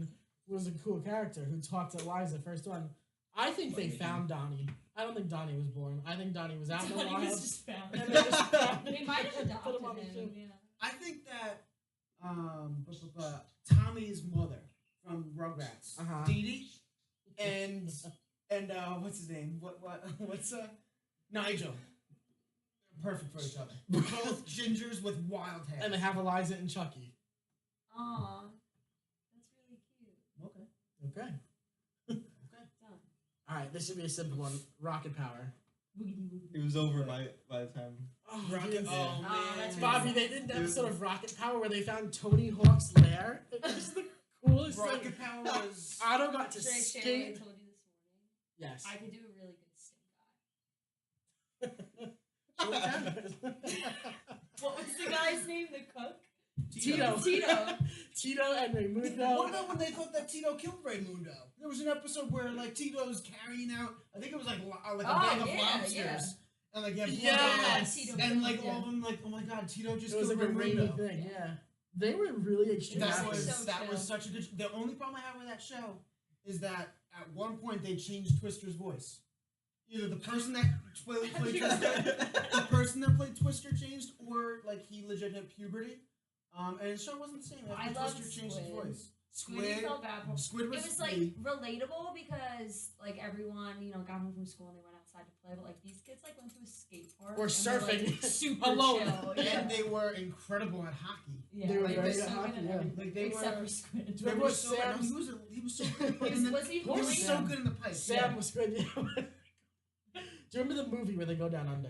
was a cool character who talked to Eliza first one. I think they found Donnie. I don't think Donnie was born. I think Donnie was out in the Donnie wild. was just found. And they just found They him. might have Put him adopted on the him. ship. Yeah. I think that Tommy's mother from Rugrats, Uh-huh. Dee Dee, and what's his name? What's Nigel? Perfect for each other. Both gingers with wild hair. And they have Eliza and Chucky. Aw, that's really cute. Okay. Okay. Done. All right. This should be a simple one. Rocket power. Boogity boogity. It was over by the time. Oh, Rocket. dude. Oh Yeah. man, that's Bobby, they did an It was- episode of Rocket Power where they found Tony Hawk's lair. It was the coolest thing. Rocket Power was. Otto got to Should I share what I skate. told you this morning? Yes. I could do a really good stink guy. Show it down. What was the guy's name? The cook? Tito. Tito. Tito and What Raimundo. about when they thought that Tito killed Raymundo? There was an episode where like Tito's carrying out. I think it was like a bag of lobsters. Yeah. And like yeah, Yes. Tito and like killed all him. of them like, oh my god, Tito just It was killed like a rainy Raymundo. thing, yeah. They were really extreme That That athletes. was so that chill. was such a good. The only problem I have with that show is that at one point they changed Twister's voice. Either the person that played Twister, the person that played Twister changed, or like he legit hit puberty. And the show wasn't the same I after loved Twister changed his Squid. voice. Squid felt bad. Squid was. It was like relatable because like everyone, got home from school and they went outside to play, but like these kids like went to a skate park Or and were, like, surfing. super Alone. chill. and Yeah. they were incredible at hockey. Yeah, They were like, very they're good so at good hockey, at yeah. everything, Like they except were. for Squid. They Remember were what so, Sam's- he was so good. in the, Was he he was really? so good in the pipe. Sam was good. Do you remember the movie where they go down under?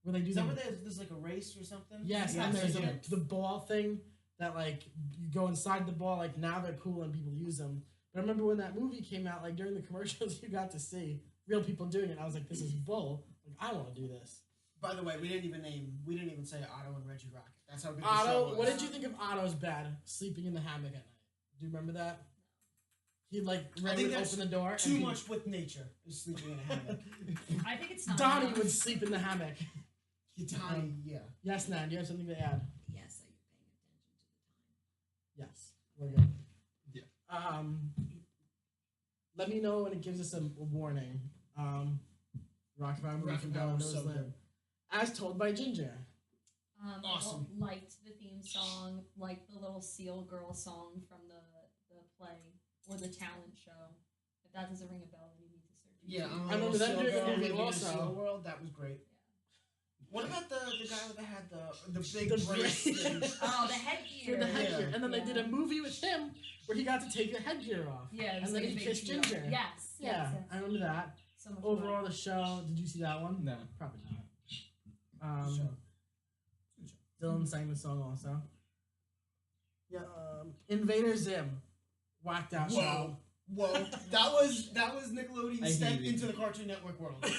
Where they do Is that the, where there's like a race or something? yes, Yeah, and there's yeah. the ball thing that like you go inside the ball. Like now they're cool and people use them. But I remember when that movie came out, like during the commercials, you got to see real people doing it. And I was like, this is bull. Like I want to do this. By the way, we didn't even say Otto and Reggie Rocket. That's how good the show Otto, was. what did you think of Otto's bad sleeping in the hammock at night? Do you remember that? He'd like Ray think would that's open the door. Too and he'd- much with nature is sleeping in a hammock. I think it's not. Donnie enough. would sleep in the hammock. Donnie, yeah. Yes, Nan, do you have something to add? Yes, are you paying attention to the time? Yes, we're good. Yeah. let me know when it gives us a warning. Rocket Power movie Rocket from Power Down was so Nose Land. good. As told by Ginger. Awesome. Liked the theme song, liked the little seal girl song from the play or the talent show. If that doesn't ring a bell, then you need to search it. Yeah, I remember that during the movie also. Seal World, that was great. What about the guy that had the big The brace? brace. Oh, the headgear. For the headgear. Yeah. And then they did a movie with him where he got to take the headgear off. Yeah, it was And then like a he big kissed deal. Ginger. Yes. Yeah, Yes. I remember that. So much Overall, the show, did you see that one? No. Probably not. Show. Dylan sang the song also. Yeah, Invader Zim. Whacked out show. Whoa, that was Nickelodeon's I step hate it. into the Cartoon Network world. Like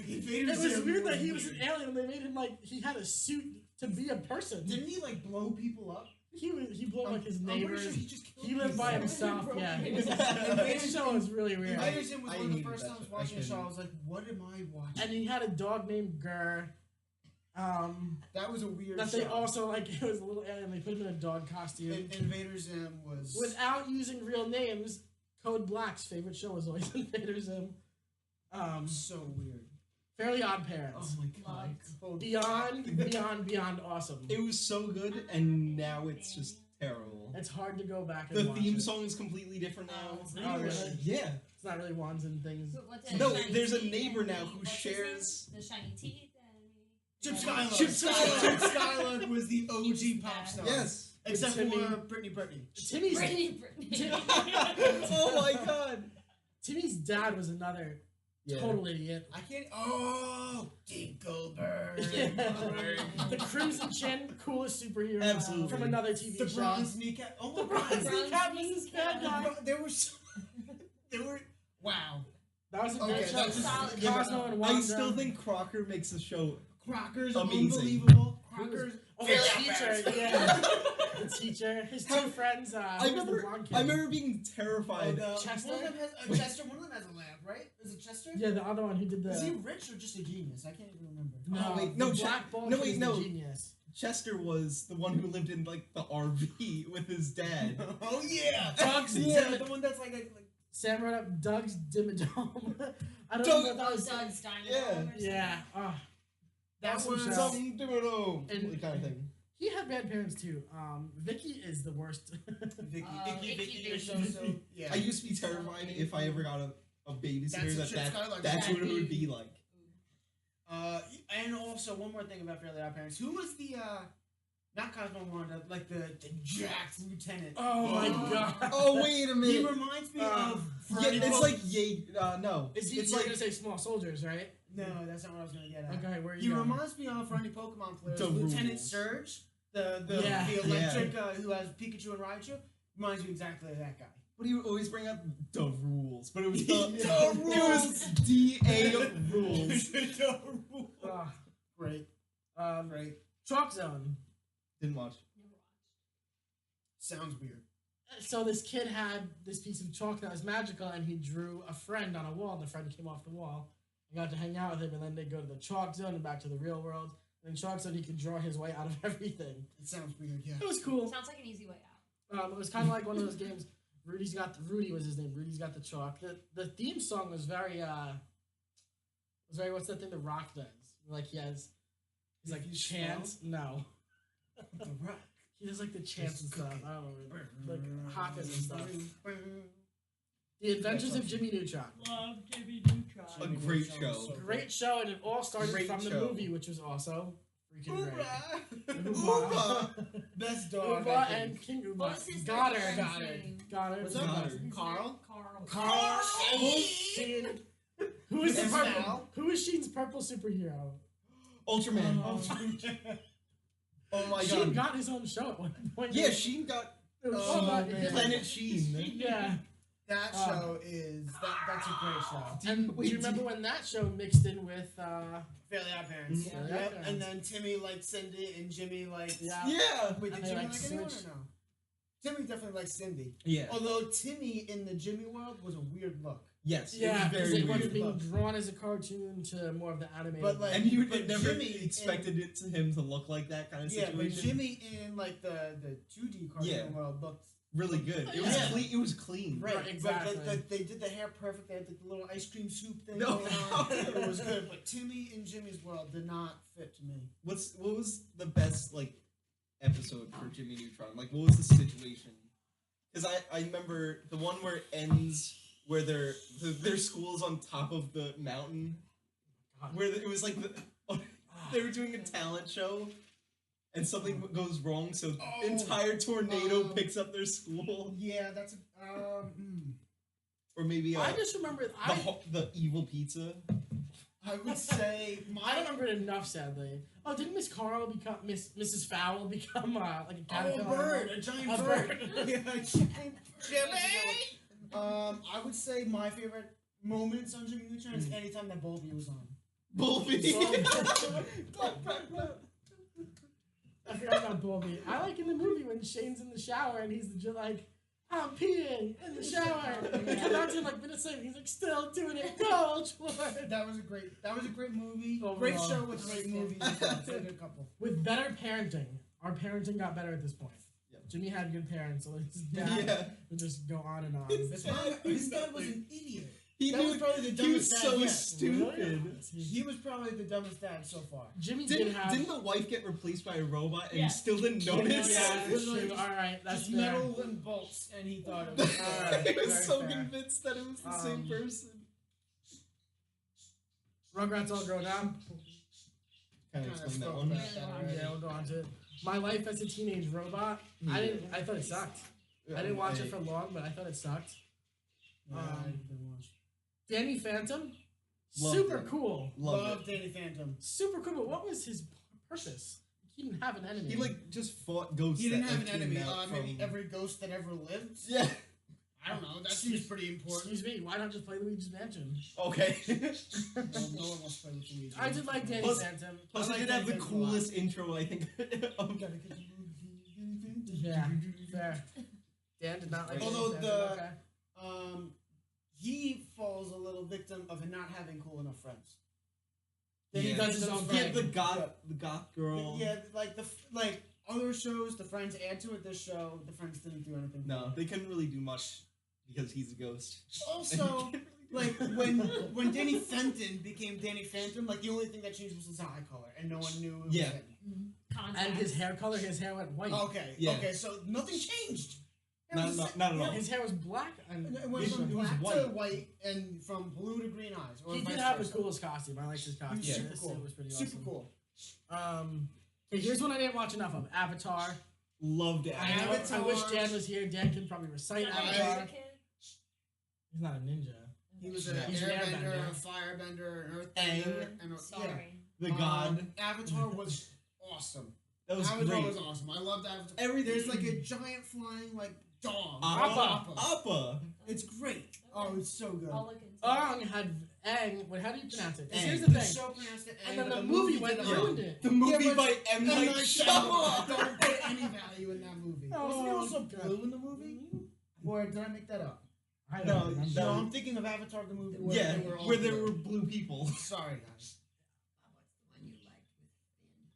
Invader It was Zim weird that he was an alien and they made him like, he had a suit to be a person. Didn't he like blow people up? He blew up like his I'm pretty neighbors. sure he just killed He lived by people. himself, yeah. Invader His show was really weird. Invader Zim was I one of the hated first that times show. I watching the show. couldn't. I was like, what am I watching? And he had a dog named Gurr. That was a weird That show. they also, like, it was a little alien. They put him in a dog costume. Invader Zim was... Without using real names, Code Black's favorite show was always Invader Zim. so weird. Fairly Odd Parents. Oh my god. Loved. Beyond awesome. It was so good, and now it's just terrible. It's hard to go back and The watch theme it. song is completely different now. Oh, really? Yeah. It's not really wands and things. What's it? No, Shiny there's a teeth neighbor and now the- who what's his shares- name? The shiny teeth Chip and... Skylark. Chip Skylark. Chip Skylark was the OG pop star. Yes. Except Timmy. for Britney. Timmy's Brittany. Oh my god. Timmy's dad was another Yeah. total idiot. I can't... Oh! Dinkelberg. The Crimson Chin, coolest superhero Absolutely. from another TV The show. bronze kneecap. Oh The my bronze god. kneecap was his bad guy. Bro, There were so... There were... Wow. That was a Okay, great show. that's solid. Cosmo and Wanda. I still think Crocker makes the show. Crockers, Amazing. unbelievable. Crockers... Oh, the teacher, yeah. The teacher. His two friends, I remember being terrified. Chester? One of them has Chester. One of them has a lamp, right? Is it Chester? Yeah, the other one who did the... Is he rich or just a genius? I can't even remember. No, Oh, wait, the no, Black Ball no, kid wait, is no. the genius. Chester was the one who lived in like the RV with his dad. Oh yeah, Doug's yeah, the one that's like Sam wrote up Doug's Dimmadome. I don't Doug- know what that was. Doug's Dynamo Yeah. or something. Yeah. Oh, that Awesome was show. Something to know. And- Kind of thing. he had bad parents too. Vicky is the worst. Vicky. Icky You're so Vicky. yeah. I used to be terrified if I ever got a babysitter That's what Chip Skylark that's said. what it would be like. And also one more thing about Fairly Odd Parents. Who was the not Cosmo and Wanda, like the jacked lieutenant? Oh my god. Oh wait a He minute. reminds me Uh, of. Yeah, Freddy it's Book- like no. Is he? It's You're like gonna say Small Soldiers, right? No, that's not what I was gonna get at. Okay, where are He you going? reminds me of for any Pokemon players, The Lieutenant rules. Surge, the Yeah. electric who has Pikachu and Raichu. Reminds me exactly of that guy. What do you always bring up? The rules, but it was The It was DA rules. The rules. Ah, Great, great. Chalk Zone. Didn't watch. Never watched. Sounds weird. So this kid had this piece of chalk that was magical, and he drew a friend on a wall. And the friend came off the wall and got to hang out with him. And then they go to the Chalk Zone and back to the real world. And in Chalk Zone, he could draw his way out of everything. It sounds weird. Yeah. It was cool. Sounds like an easy way out. It was kind of like one of those games. Rudy was his name. Rudy's got the chalk. The theme song was very what's that thing the Rock does? Like he's like If you chants. No, The Rock. he does like the chants and stuff. I don't know, like hakas and stuff. Brr. The Adventures of Jimmy Neutron. Love Jimmy Neutron. A great show. So Great show, and it all started Great from the show. movie, which was also freaking great. Hoorah! Uba. Best dog. I Uba think. and King Uba. What was his Goddard. friend's name? Goddard. What's up, Goddard. His name? Carl? Carl. Carl. Sheen. Who is the Yes, purple? Mal. Who is Sheen's purple superhero? Ultraman. Oh. Oh my Sheen god. got his own show at one point. Yeah, Sheen got It was Oh, all about man. him. Planet Sheen. Yeah. That show is that's a great show. And Wait, do you remember did- when that show mixed in with Fairly Odd Parents. Yeah. Yep. Fairly Odd Parents. And then Timmy liked Cindy and Jimmy liked. Yeah. Yeah. Wait, And did they, Jimmy like, like anyone or switched. no? Timmy definitely liked Cindy. Yeah. Although Timmy in the Jimmy world was a weird look. Yes. Yeah, It because was it very wasn't weird. being look. drawn as a cartoon to more of the animated. But, like, And you But never Jimmy expected him to look like that kind of Yeah, situation. but Jimmy in like the 2D cartoon Yeah. world looked really good. It was Yeah. clean. It was clean. Right, exactly. But they did the hair perfect. They had the little ice cream soup thing No. going on. It was good. But Timmy and Jimmy's World did not fit to me. What was the best like episode for Jimmy Neutron? Like, what was the situation? Because I remember the one where it ends where their school is on top of the mountain, where it was like they were doing a talent show. And something goes wrong, so entire tornado picks up their school. Yeah, that's Or maybe I just remember the evil pizza. I would say I don't remember it enough, sadly. Oh, didn't Miss Carl become Mrs. Fowl become like a caterpillar? a giant A bird. bird. Yeah, a giant bird. I would say my favorite moments on Jimmy Neutron is anytime that Bulby was on. Bulby. I forgot about Bulby. I like in the movie when Shane's in the shower and he's just like, I'm peeing in the shower. And he comes out to him like minutes later. He's like, still doing it. Go, Ultron. That was a great movie. Overall. Great show with great movies. It's a good couple. With better parenting, our parenting got better at this point. Yep. Jimmy had good parents, so his dad would just go on and on. His dad was an idiot. He That was probably the dumbest dad so yet. stupid. He was probably the dumbest dad so far. Jimmy Didn't have the wife get replaced by a robot and Yeah. still didn't notice? Yeah, It was that's true. like All right, that's Just fair. metal and bolts, and he thought it was. Alright. He was Very so fair. convinced that it was the same person. Rugrats all grown up. Kind of explain that one. Yeah, we'll go on to it. My Life as a Teenage Robot. I thought it sucked. I didn't watch it for long, but I thought it sucked. Yeah, I didn't watch. Danny Phantom. Loved Super it. cool. Loved Danny Phantom. Super cool, but what was his purpose? He didn't have an enemy. He like just fought ghosts. He didn't that, have an like, came enemy. out Maybe from- every ghost that ever lived. Yeah. I don't know. That seems pretty important. Excuse me, why not just play Luigi's Mansion? Okay. No one wants to play with Luigi. I did like Danny Plus- Phantom. Plus, I it like did have the Danny Phantom a lot. coolest intro, I think. of- Yeah, fair. Dan did not like Although Danny Phantom. the- Okay. He falls a little victim of not having cool enough friends. Then he does his own Yeah, thing. the goth girl. Yeah, like other shows, the friends add to it. This show, the friends didn't do anything. No, they couldn't really do much because he's a ghost. Also, like when Danny Fenton became Danny Phantom, like the only thing that changed was his eye color, and no one knew it was Yeah. him. And his hair color, his hair went white. Okay, Yeah. okay, so nothing changed. It Not was- at all. His hair was black and It went It from was black white. to white and from blue to green eyes. Or he vice did have versa. the coolest costume. I liked his costume. He was super This- cool. It was pretty Super awesome. cool. Okay, here's one I didn't watch enough of. Avatar. Loved it. I wish Dan was here. Dan can probably recite Avatar. He's not a ninja. He was He's an an airbender, airbender. a firebender, an Aang. earthbender, and Sorry. The god. Avatar was awesome. That was Avatar great. was awesome. I loved Avatar. Everything. There's like a giant flying like dog. Appa. Appa. It's great. Oh, it's so good. I'll look into it. Aang had Aang. What? How do you pronounce it? 'Cause Aang. Here's the The thing. show pronounced it, And then but the movie went did and it ruined wrong. it. The movie Yeah, but by M. Night Shyamalan. Don't put any value in that movie. Oh, Wasn't he also God. blue in the movie? Or did I make that up? I No, don't remember. No, I'm thinking of Avatar the movie. Where Yeah, they were all where there blue. were blue people. Sorry, guys. What's the one you liked with Finn?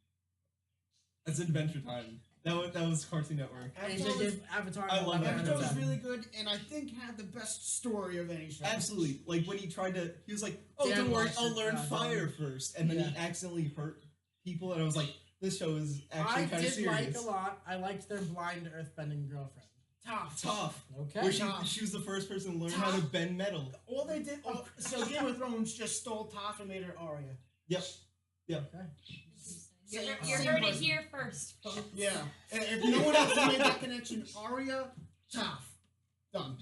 That's Adventure Time. That was Cartoon Network. AJ gave Avatar. I love an 11 out Avatar of was 10. really good, and I think had the best story of any show. Absolutely. Like when he tried to, he was like, "Oh, Dan don't worry, watched I'll it, learn Dan. fire first," and then he Yeah. accidentally hurt people, and I was like, "This show is actually I kind of did like serious." a lot. I liked their blind earthbending girlfriend. Tough. Okay. Where Tough. she was the first person to learn how to bend metal. All they did, so Game of Thrones just stole Toph and made her Arya. Yep. Okay. You Yeah, heard it person. here first, folks. Yeah. And if no one else made that connection, Arya, Toph. Done.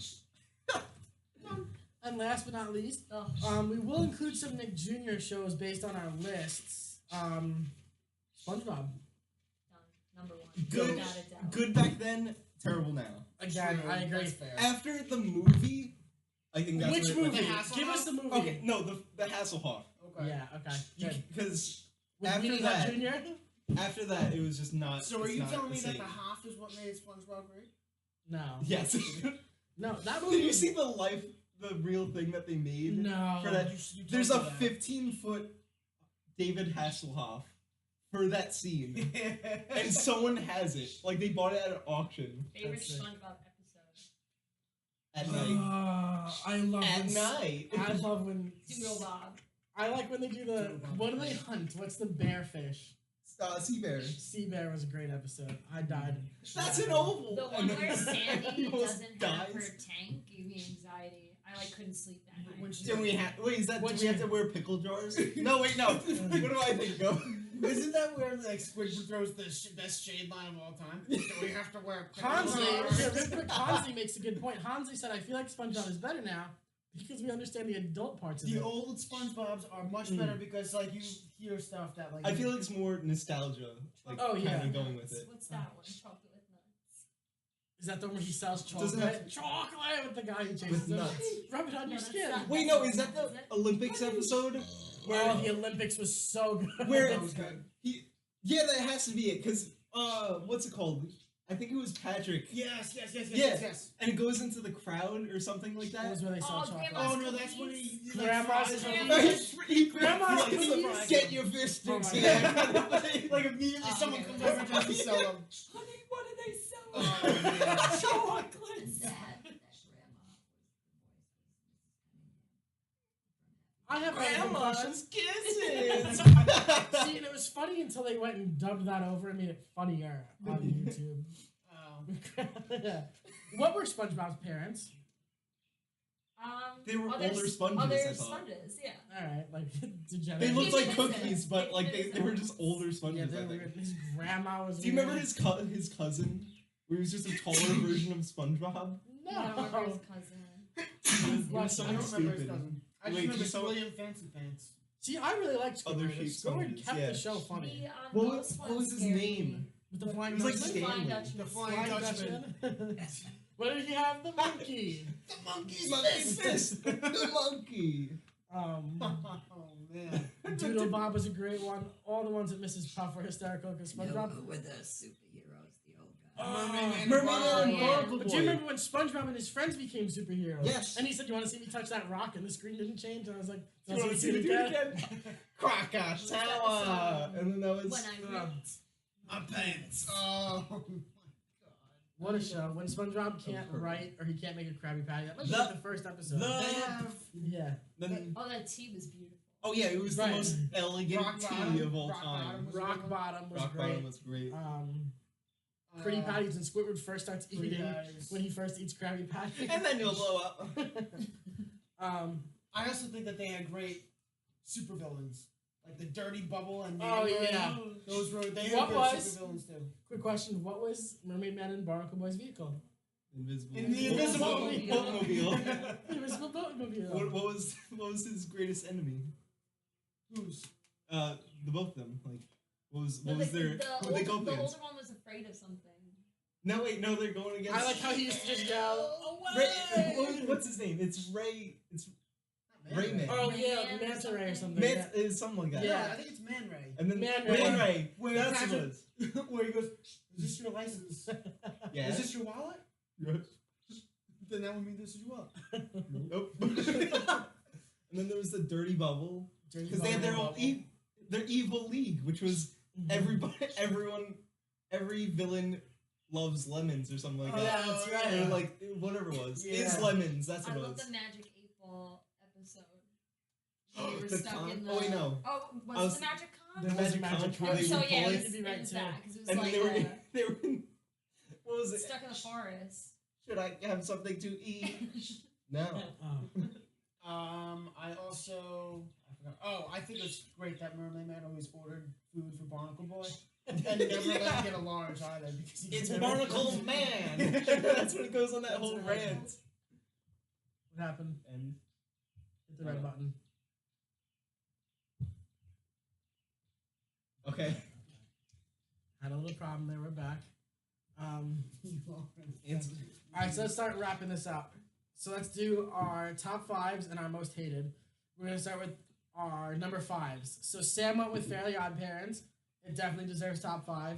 And last but not least, Oh, we will include some Nick Jr. shows based on our lists. SpongeBob. done. Number one. Good. Got it down. Good back then, terrible now. Again, True, I agree. that's fair. After the movie, I think that's Which where it movie? went. Hasselhoff? Give us the movie. Okay, no, the Hasselhoff. Okay. Yeah. Okay. Good. Because With after Weenie that- Hut Jr. after that, it was just not. So are it's you not telling the me that same. the Hoff is what made SpongeBob great? No. Yes. No. That movie. Did you see the real thing that they made? No. For that, You there's a told me 15-foot David Hasselhoff for that scene, that. and someone has it. Like they bought it at an auction. Favorite That's it. SpongeBob At night. I love At when night. I love when Doodle Bob. I like when they do the what do they hunt? What's the bear fish? Sea bear. Sea bear was a great episode. I died. That's an oval. The one where Sandy He almost doesn't have her dies. tank gave me anxiety. I couldn't sleep that night. When she- Do we have? Wait, is that? What Do we have you- to wear pickle jars? No, wait, no. What do I think of? Isn't that where like Squidward throws the best shade line of all time? Do we have to wear Hansley, pickles? yeah, real quick, Hansley makes a good point. Hansley said, "I feel like SpongeBob is better now because we understand the adult parts of The it." old SpongeBob's are much better because like you hear stuff that like I feel like it's more nostalgia. Like, Oh, yeah. kind of going with it. What's that one? Chocolate with nuts. Is that the one where he sells Doesn't chocolate? have- Chocolate with the guy who chases With him. nuts. Rub it on No, your that's skin. not- Wait, no, is that the Olympics episode? Well, the Olympics was so good. Where that was good. Yeah, that has to be it. Cause what's it called? I think it was Patrick. Yes, Yeah. yes. And it goes into the crowd or something like That that. was where they sell Oh, chocolate. Grandma's Oh no, that's when he Grandma's fries cookies. up. Grandma's He cookies. like, get your fish Oh my sticks God. here. Like immediately Oh, someone okay. comes over and tries to sell them. Honey, what are they selling? Oh, yeah. Chocolates. I have Grandma's kisses. See, and it was funny until they went and dubbed that over and made it funnier on YouTube. Yeah. What were SpongeBob's parents? They were other older s- sponges, Other I thought. sponges, yeah. All right, like degenerate. They looked like Maybe cookies, but Maybe like they were just older Yeah, sponges. they I were think. weird. His grandma was. Do you remember weird. his cousin, where he was just a taller version of SpongeBob? I don't remember his No. cousin. He was I something don't remember his stupid. cousin. I just Wait, remember can someone- William Fancy Pants. See, I really liked Other Squidward. sheep Squidward sponges, kept yeah. the show funny. Those What ones was his scared name? me. With the flying It was like Dutchman? Stanley. The Flying Flying Dutchman. Dutchman. What did he have? The monkey. The monkey's Monkey's fist. The monkey. Oh man. Doodle Bob was a great one. All the ones with Mrs. Puff were hysterical because No, SpongeBob. who were the superheroes? The old guy. Mermaid and and yeah. Barnacle But do you remember when SpongeBob and his friends became superheroes? Yes. And he said, "You want to see me touch that rock?" And the screen didn't change. And I was like, Do you want to see me do it again? Krakatoa. And then that was. When I ripped. My pants. Oh my god. What a show! When SpongeBob can't perfect. write or he can't make a Krabby Patty, that was The- like the first episode. They have Yeah. Then, Oh, that tea was beautiful. oh yeah, it was Right. the most elegant Rock tea Bottom. of all Rock time. Bottom was Rock good. Bottom was Rock great. Bottom was great. Pretty Patties and Squidward first starts Pretty eating Patties. when he first eats Krabby Patty. And then you'll blow up. I also think that they had great supervillains. Like the Dirty Bubble and Oh, Amber. yeah. Those were they What had was- good supervillains too. Quick question: what was Mermaid Man and Barnacle Boy's vehicle? Invisible. In the Invisible Boatmobile. The Invisible Boatmobile. what was his greatest enemy? Who's? The both of them. Like, what was No, their who were they go the against? older one was afraid of something. No, wait, no, they're going against. I like how he used to just yell, Ray, "Away!" what's his name? It's Ray. It's Rayman. Oh Man yeah, or Manta Ray or something. something. Man, yeah. it's something like that. Yeah, Yeah. I think it's Man Ray. And then Man Man Ray. Ray. Where That's what Patrick- it is. Where he goes, is this your license? Yeah. Is this your wallet? Yes. Then that would mean this is your wallet. Nope. And then there was the Dirty Bubble because they had their own their evil league, which was everybody, every villain loves lemons or something like Oh, that. yeah, that's Or right. like whatever it was. Yeah. It's lemons. That's I what it love was. the Magic 8-Ball episode. They were The stuck con- in the. oh, wait, no. Oh, I was was- it the Magic Con? There The was a Magic Magic Con Con. where they So were yeah, it bullied. was, You'd be it right was too. that because it was And like they were they were in, what was it? stuck in the forest. Should I have something to eat? No. Oh. I also I forgot. Oh, I think it's great that Mermaid Man always ordered food for Barnacle Boy and never let him get a large either because he It's never- Barnacle Man. That's when it goes on that That's whole right. rant. What happened? And Hit the red button. okay. Had a little problem there. We're back. It's, All right, so let's start wrapping this up. So let's do our top fives and our most hated. We're gonna start with our number fives. So Sam went with Fairly Odd Parents. It definitely deserves top five.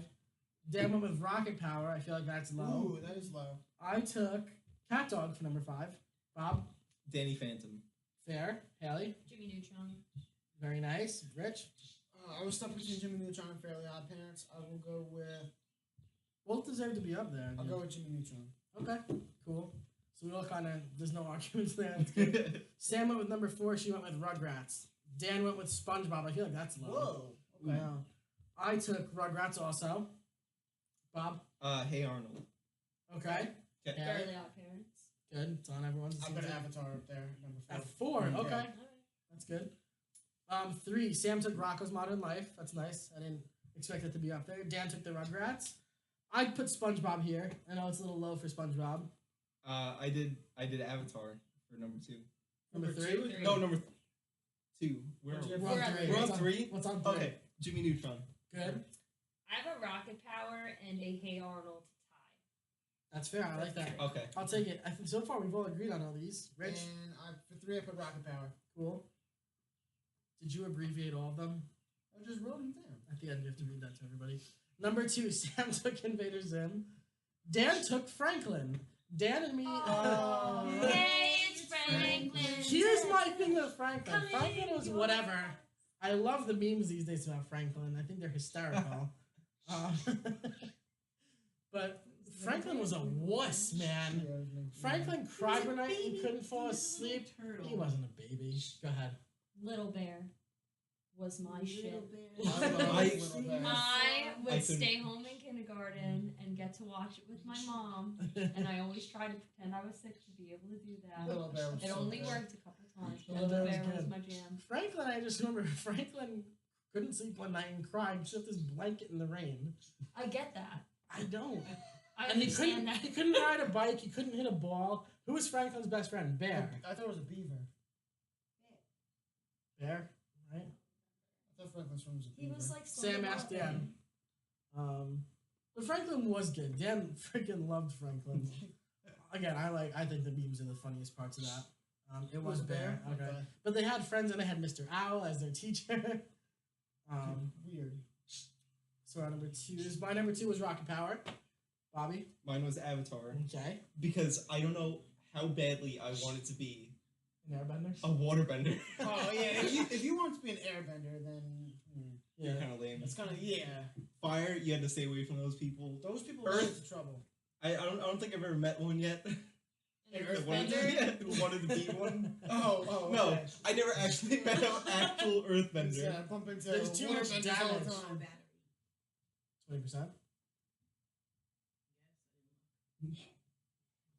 Dan went with Rocket Power. I feel like that's low. Ooh, that is low. I took Cat Dog for number five. Bob, Danny Phantom. fair. Haley, Jimmy Neutron. very nice. Rich, I was stuck between Jimmy Neutron and Fairly Odd Parents. I will go with both deserve to be up there. I'll go with Jimmy Neutron. Okay, cool. So we all kind of, there's no arguments there. That's good. Sam went with number 4. She went with Rugrats. Dan went with SpongeBob. I feel like that's low. Whoa. Okay. No. I took Rugrats also. Bob? Hey Arnold. Okay. Okay. Harry? Fairly Odd Parents. Good. It's on everyone's. I put Avatar up there, number 4. At 4. Yeah. Okay. That's good. 3. Sam took Rocko's Modern Life. That's nice. I didn't expect it to be up there. Dan took the Rugrats. I'd put SpongeBob here. I know it's a little low for SpongeBob. I did Avatar for number 2. Number 3? No, number 2. Where are What'd you we? have? We're on 3. We're on What's 3? What's on 3? Okay, Jimmy Neutron. Good. I have a Rocket Power and a Hey Arnold tie. That's fair. I like that. Okay. I'll take it. I think so far we've all agreed on all these. Rich? And for 3, I put Rocket Power. Cool. Did you abbreviate all of them? I just wrote them down. At the end, you have to read that to everybody. Number 2, Sam took Invader Zim. Dan took Franklin. Dan and me. Oh. Yay, it's Franklin. Here's my thing with Franklin. Franklin was whatever. I love the memes these days about Franklin. I think they're hysterical. But Franklin was a wuss, man. Franklin cried one night and couldn't fall asleep. He wasn't a baby. Go ahead. Little Bear was my shit. I I would stay home in kindergarten and get to watch it with my mom, and I always tried to pretend I was sick to be able to do that. Little Bear was It so only good. worked a couple times. Little Little Bear Bear was was good. my jam. Franklin, I just remember Franklin couldn't sleep one night and cried. He left his blanket in the rain. I get that. I don't. I And he understand that. couldn't ride a bike. He couldn't hit a ball. Who was Franklin's best friend? Bear. I thought it was a beaver. Bear, right? I thought Franklin's from was a He beaver. was like Sam asked Dan. But Franklin was good. Dan freaking loved Franklin. Again, I think the memes are the funniest parts of that. It was Bear. Okay. But they had friends and they had Mr. Owl as their teacher. Weird. So our number 2 is my number 2 was Rocket Power. Bobby. Mine was Avatar. Okay. Because I don't know how badly I wanted to be An airbender. a waterbender. Oh yeah, if you want to be an airbender, then You're kind of lame. it's kind of Fire, you had to stay away from those people. Those people Earth. get into trouble. I don't think I've ever met one yet. An That wanted to- earthbender? yeah, who wanted to be one. Oh, No, okay. I never actually met an actual earthbender. Yeah, I bump into There's too much waterbenders all the damage. time. 20%.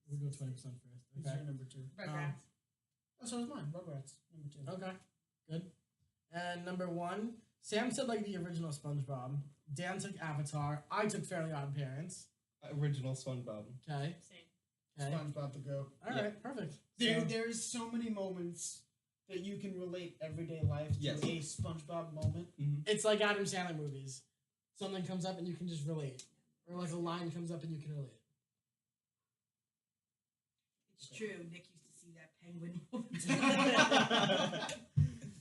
We'll go 20% first. Who's Okay. your number 2? Rugrats. Oh, so was mine. Rugrats, number 2. Okay. Good. And number 1, Sam said like the original SpongeBob. Dan took Avatar. I took Fairly Odd Parents. Original SpongeBob. Okay. Same. Okay. SpongeBob to go. All Yeah. right. Perfect. There's so many moments that you can relate everyday life to Yes. a SpongeBob moment. It's like Adam Sandler movies. Something comes up and you can just relate, or like a line comes up and you can relate. It's true. Nick used to see that penguin all the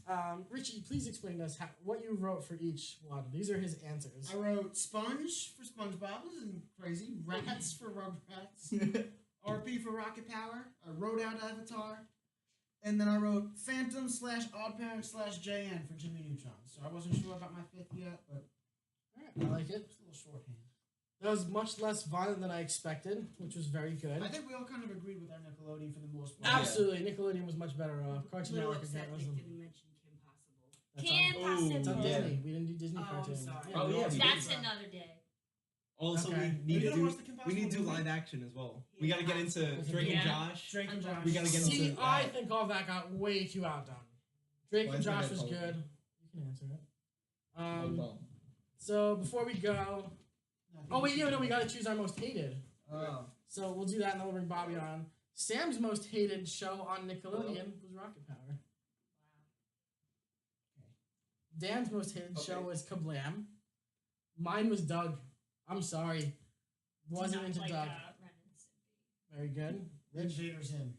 time. Richie, please explain to us what you wrote for each one. These are his answers. I wrote Sponge for SpongeBob. This isn't crazy. Rats for Rugrats. RP for Rocket Power. I wrote out Avatar. And then I wrote Phantom / Odd Parents / JN for Jimmy Neutron. So I wasn't sure about my 5th yet, but All right, I like it. it's a little shorthand. That was much less violent than I expected, which was very good. I think we all kind of agreed with our Nickelodeon for the most part. Absolutely, Nickelodeon was much better. Cartoon Little Network upset again Nick was didn't mention Kim Possible. Kim Oh, Possible. it's on Yeah. Disney. We didn't do Disney Oh, I'm cartoon. sorry. Oh, yeah, we That's did. another day. Also, Okay. we need You to don't do watch the Kim we need to do Possible movie? live action as well. We got to get into Yeah. Drake and Yeah. Josh. Drake and Josh. We gotta get See, into I that. think all that got way too outdone. Drake Why and is that Josh was called? good. You can answer it. Well, So before we go, No, I think oh wait, we no, we gotta choose our most hated. Oh. So we'll do that, and then we'll bring Bobby on. Sam's most hated show on Nickelodeon was Rocket Power. Dan's most hated show Okay. was Kablam. Mine was Doug. I'm sorry, wasn't into Doug. Ren and Stimpy. Very good. Rich. Invaders him.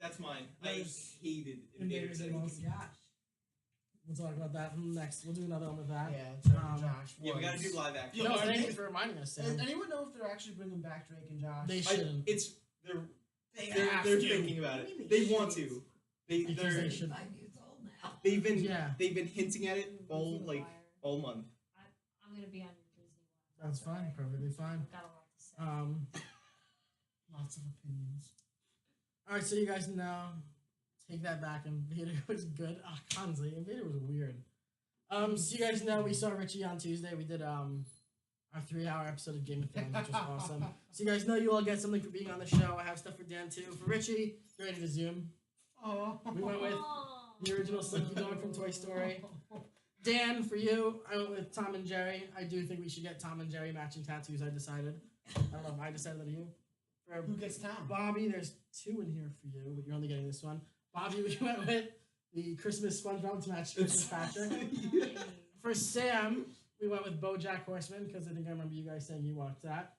that's mine. I hated Invaders Drake Zim. and Josh. We'll talk about that next. We'll do another one with that. Yeah, Drake and Um, Josh. Yeah, we gotta was- do live action. No, Yeah, thank they- you for reminding us, Does Sam. anyone know if they're actually bringing back Drake and Josh? They shouldn't. It's they're They they're, have they're to. thinking about What do you it. mean They want should? to. They Because they're they should. 5 years old now. they've been Yeah. they've been hinting at it all Disney like Wire. all month. I'm gonna be on your Disney Wire. That's fine. Perfectly fine. I've got a lot to say. Lots of opinions. All right, so you guys know, take that back. Invader was good. Consley, Invader was weird. So you guys know we saw Richie on Tuesday. We did our 3-hour episode of Game of Thrones, which was awesome. So you guys know you all get something for being on the show. I have stuff for Dan too. For Richie, you ready to zoom? Oh. We went with the original Slinky Dog from Toy Story. Dan, for you, I went with Tom and Jerry. I do think we should get Tom and Jerry matching tattoos. I decided. I don't know if I decided that or you. For Who gets Tom? Bobby, there's 2 in here for you, but you're only getting this one. Bobby, we went with the Christmas SpongeBob to match Christmas Patrick. For Sam, we went with BoJack Horseman because I think I remember you guys saying you watched that.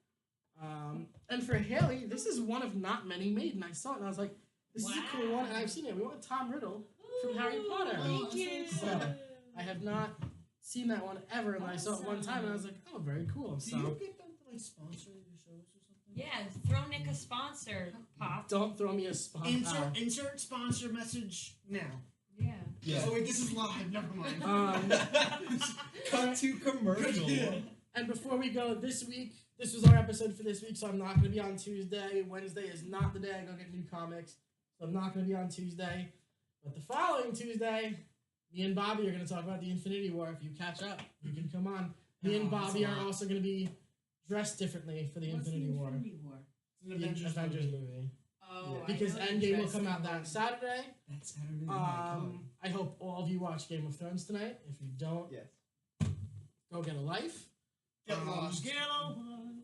And for Haley, this is one of not many made, and I saw it and I was like, this is a cool one, and I've seen it. We went with Tom Riddle from Harry Potter. Thank you. So, I have not seen that one ever, and I saw it one time, and I was like, oh, very cool. Do So you get them to like sponsor your shows or something? Yeah, throw Nick a sponsor, Pop. don't throw me a sponsor. Insert sponsor message now. Yeah. Yeah. Oh wait, this is live. Never mind. Cut to commercial. And before we go, this week, this was our episode for this week, so I'm not going to be on Tuesday. Wednesday is not the day I go get new comics, so I'm not going to be on Tuesday. But the following Tuesday, me and Bobby are going to talk about the Infinity War. If you catch up, you can come on. Me and Bobby are also going to be dressed differently for the Infinity War. It's an The Avengers movie. Oh, Yeah. Because Endgame will come out that Saturday. That's Saturday night. I hope all of you watch Game of Thrones tonight. If you don't, Yes. go get a life. Get lost.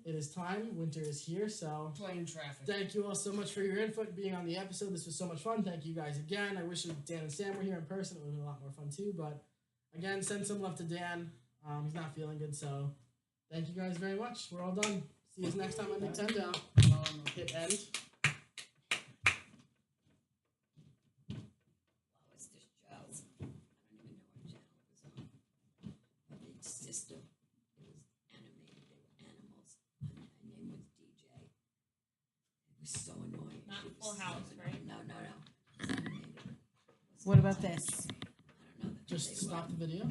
It is time. Winter is here, so Plane traffic. thank you all so much for your input, being on the episode. This was so much fun. Thank you guys again. I wish Dan and Sam were here in person. It would have been a lot more fun too. But again, send some love to Dan. He's not feeling good, so thank you guys very much. We're all done. See you next time on Nicktendo. Hit end. It's this Giles. I don't even know what channel it was on. But the system, it was animated. They were animals. And my name was DJ. It was so annoying. Not She was Full so House, annoying. right? No. It was animated. It was What about so this? annoying. I don't know. Just stop the video.